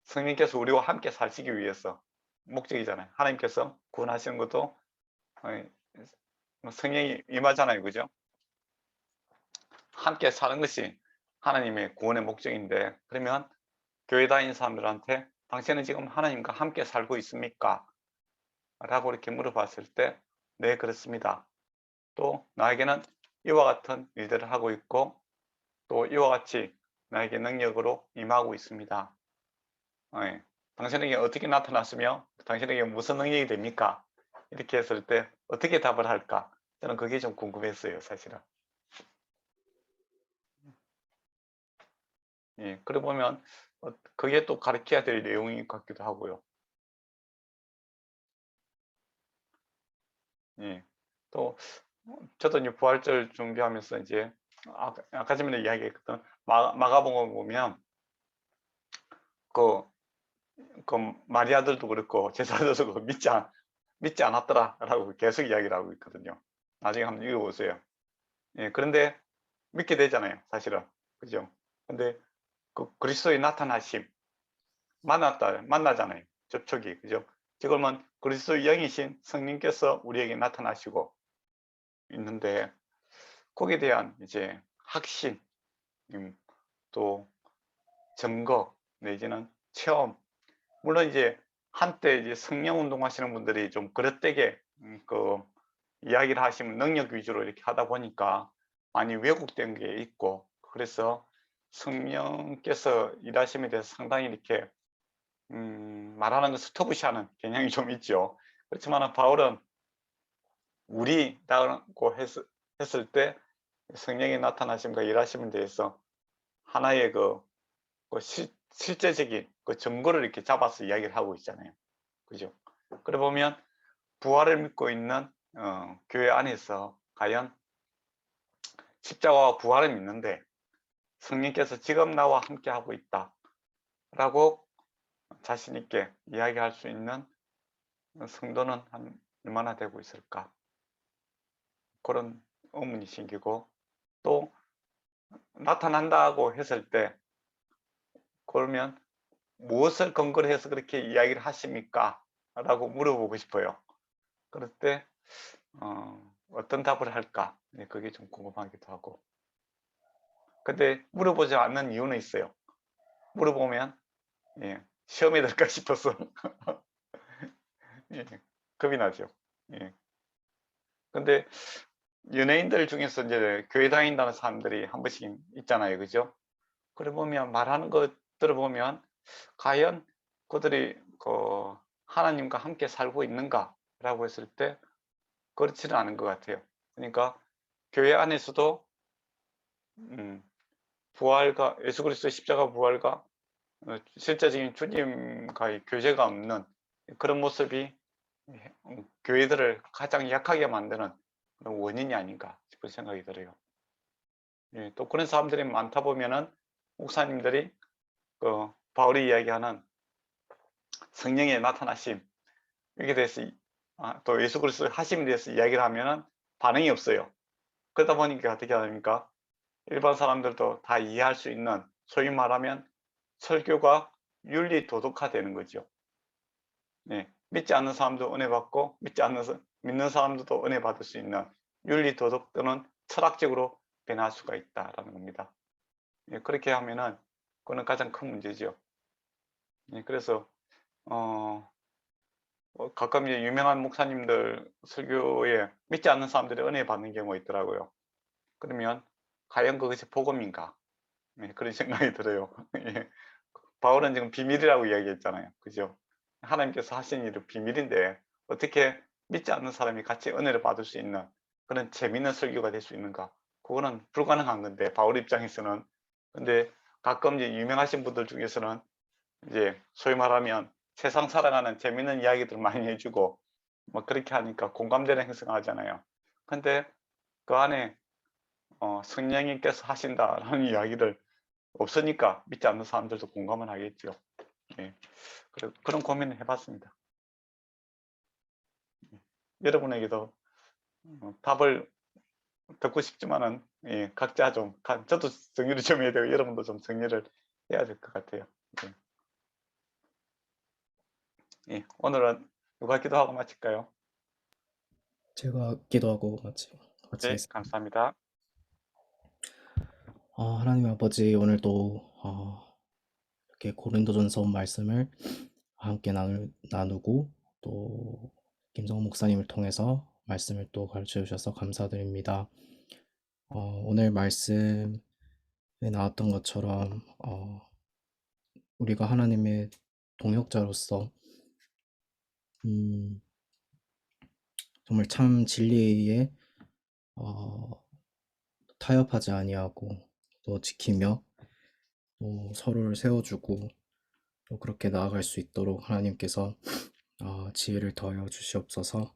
Speaker 1: 성령께서 우리와 함께 사시기 위해서 목적이잖아요. 하나님께서 구원하시는 것도 성령이 임하잖아요. 그죠? 함께 사는 것이 하나님의 구원의 목적인데, 그러면 교회 다니는 사람들한테 당신은 지금 하나님과 함께 살고 있습니까? 라고 이렇게 물어봤을 때 네, 그렇습니다. 또 나에게는 이와 같은 일들을 하고 있고 또 이와 같이 나에게 능력으로 임하고 있습니다. 당신에게 어떻게 나타났으며 당신에게 무슨 능력이 됩니까? 이렇게 했을 때 어떻게 답을 할까? 저는 그게 좀 궁금했어요, 사실은. 예, 그래 보면 그게 또 가르쳐야 될 내용인 것 같기도 하고요. 예, 또 저도 이제 부활절 준비하면서 이제 아까 전에 이야기했던 마가복음 보면 그 마리아들도 그렇고 제자들도 그렇고 믿지 않았더라라고 계속 이야기를 하고 있거든요. 나중에 한번 읽어보세요. 예, 그런데 믿게 되잖아요, 사실은. 그죠? 근데 그 그리스도의 나타나심 만나잖아요, 접촉이. 그죠? 지금은 그리스도의 영이신 성령께서 우리에게 나타나시고 있는데 거기에 대한 이제 확신, 또 증거 내지는 체험. 물론 이제 한때 이제 성령 운동하시는 분들이 좀 그릇되게 그 이야기를 하시면 능력 위주로 이렇게 하다 보니까 많이 왜곡된 게 있고, 그래서 성령께서 일하심에 대해서 상당히 이렇게 말하는 것을 터부시하는 경향이 좀 있죠. 그렇지만 바울은 우리라고 했을 때 성령이 나타나심과 일하심에 대해서 하나의 실제적인 그 증거를 이렇게 잡아서 이야기를 하고 있잖아요. 그죠? 그래 보면 부활을 믿고 있는 교회 안에서 과연 십자가와 부활을 믿는데 성령께서 지금 나와 함께 하고 있다 라고 자신 있게 이야기할 수 있는 성도는 얼마나 되고 있을까? 그런 의문이 생기고, 또 나타난다고 했을 때 그러면 무엇을 근거로 해서 그렇게 이야기를 하십니까? 라고 물어보고 싶어요. 그럴 때 어떤 답을 할까? 네, 그게 좀 궁금하기도 하고. 근데 물어보지 않는 이유는 있어요. 물어보면 시험에 들까 싶어서 예, 겁이 나죠. 예. 근데 연예인들 중에서 이제 교회 다닌다는 사람들이 한 번씩 있잖아요. 그죠? 그래 보면 말하는 것들을 보면 과연 그들이 하나님과 함께 살고 있는가? 라고 했을 때 그렇지는 않은 것 같아요. 그러니까 교회 안에서도 부활과 예수 그리스도의 십자가 부활과 실제적인 주님과의 교제가 없는 그런 모습이 교회들을 가장 약하게 만드는 그런 원인이 아닌가 싶은 생각이 들어요. 예, 또 그런 사람들이 많다 보면은 목사님들이 바울이 이야기하는 성령의 나타나심 여기에 대해서 또 예수 그리스도의 하심에 대해서 이야기를 하면은 반응이 없어요. 그러다 보니까 어떻게 합니까? 일반 사람들도 다 이해할 수 있는, 소위 말하면 설교가 윤리 도덕화되는 거죠. 네, 믿지 않는 사람도 은혜 받고 믿는 사람들도 은혜 받을 수 있는 윤리 도덕 또는 철학적으로 변할 수가 있다라는 겁니다. 예, 그렇게 하면은 그거는 가장 큰 문제죠. 예, 그래서 가끔 이제 유명한 목사님들 설교에 믿지 않는 사람들이 은혜 받는 경우가 있더라고요. 그러면 과연 그것이 복음인가? 네, 그런 생각이 들어요. 예. 바울은 지금 비밀이라고 이야기했잖아요. 그죠? 하나님께서 하신 일은 비밀인데 어떻게 믿지 않는 사람이 같이 은혜를 받을 수 있는 그런 재미있는 설교가 될 수 있는가? 그거는 불가능한 건데 바울 입장에서는. 근데 가끔 이제 유명하신 분들 중에서는 이제 소위 말하면 세상 살아가는 재미있는 이야기들 많이 해주고 뭐 그렇게 하니까 공감대는 형성하잖아요. 근데 그 안에 성령님께서 하신다라는 이야기를 없으니까 믿지 않는 사람들도 공감을 하겠죠. 예. 그런 고민을 해봤습니다. 여러분에게도 답을 듣고 싶지만은 예, 각자 저도 정리를 좀 해야 되고 여러분도 좀 정리를 해야 될 것 같아요. 예. 예, 오늘은 누가 기도하고 마칠까요?
Speaker 3: 제가 기도하고
Speaker 1: 네,
Speaker 3: 마치겠습니다.
Speaker 1: 감사합니다.
Speaker 3: 하나님 아버지, 오늘도 이렇게 고린도전서 말씀을 함께 나누고 또 김성호 목사님을 통해서 말씀을 또 가르쳐 주셔서 감사드립니다. 오늘 말씀에 나왔던 것처럼 우리가 하나님의 동역자로서 정말 참 진리에 타협하지 아니하고 또 지키며 또 서로를 세워주고 또 그렇게 나아갈 수 있도록 하나님께서 지혜를 더하여 주시옵소서.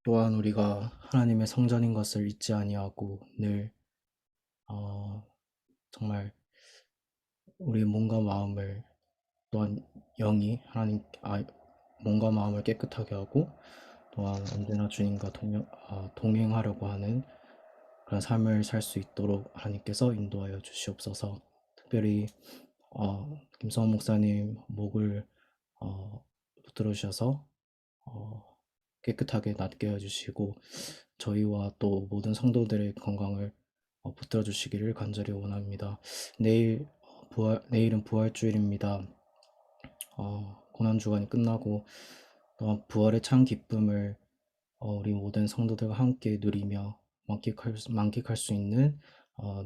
Speaker 3: 또한 우리가 하나님의 성전인 것을 잊지 아니하고 늘 정말 우리의 몸과 마음을 또한 영이 몸과 마음을 깨끗하게 하고 또한 언제나 주님과 동행하려고 하는 그런 삶을 살 수 있도록 하나님께서 인도하여 주시옵소서. 특별히 김성호 목사님 목을 붙들어 주셔서 깨끗하게 낫게 해주시고 저희와 또 모든 성도들의 건강을 붙들어 주시기를 간절히 원합니다. 내일은 부활주일입니다. 고난주간이 끝나고 또한 부활의 참 기쁨을 우리 모든 성도들과 함께 누리며 만끽할 수 있는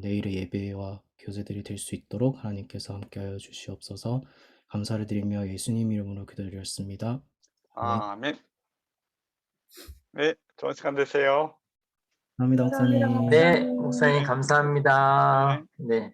Speaker 3: 내일의 예배와 교제들이 될 수 있도록 하나님께서 함께하여 주시옵소서. 감사를 드리며 예수님 이름으로 기도드렸습니다. 아멘.
Speaker 1: 아멘. 네, 좋은 시간 되세요.
Speaker 3: 감사합니다, 목사님.
Speaker 2: 감사합니다,
Speaker 5: 네,
Speaker 2: 목사님.
Speaker 5: 목사님 감사합니다. 네.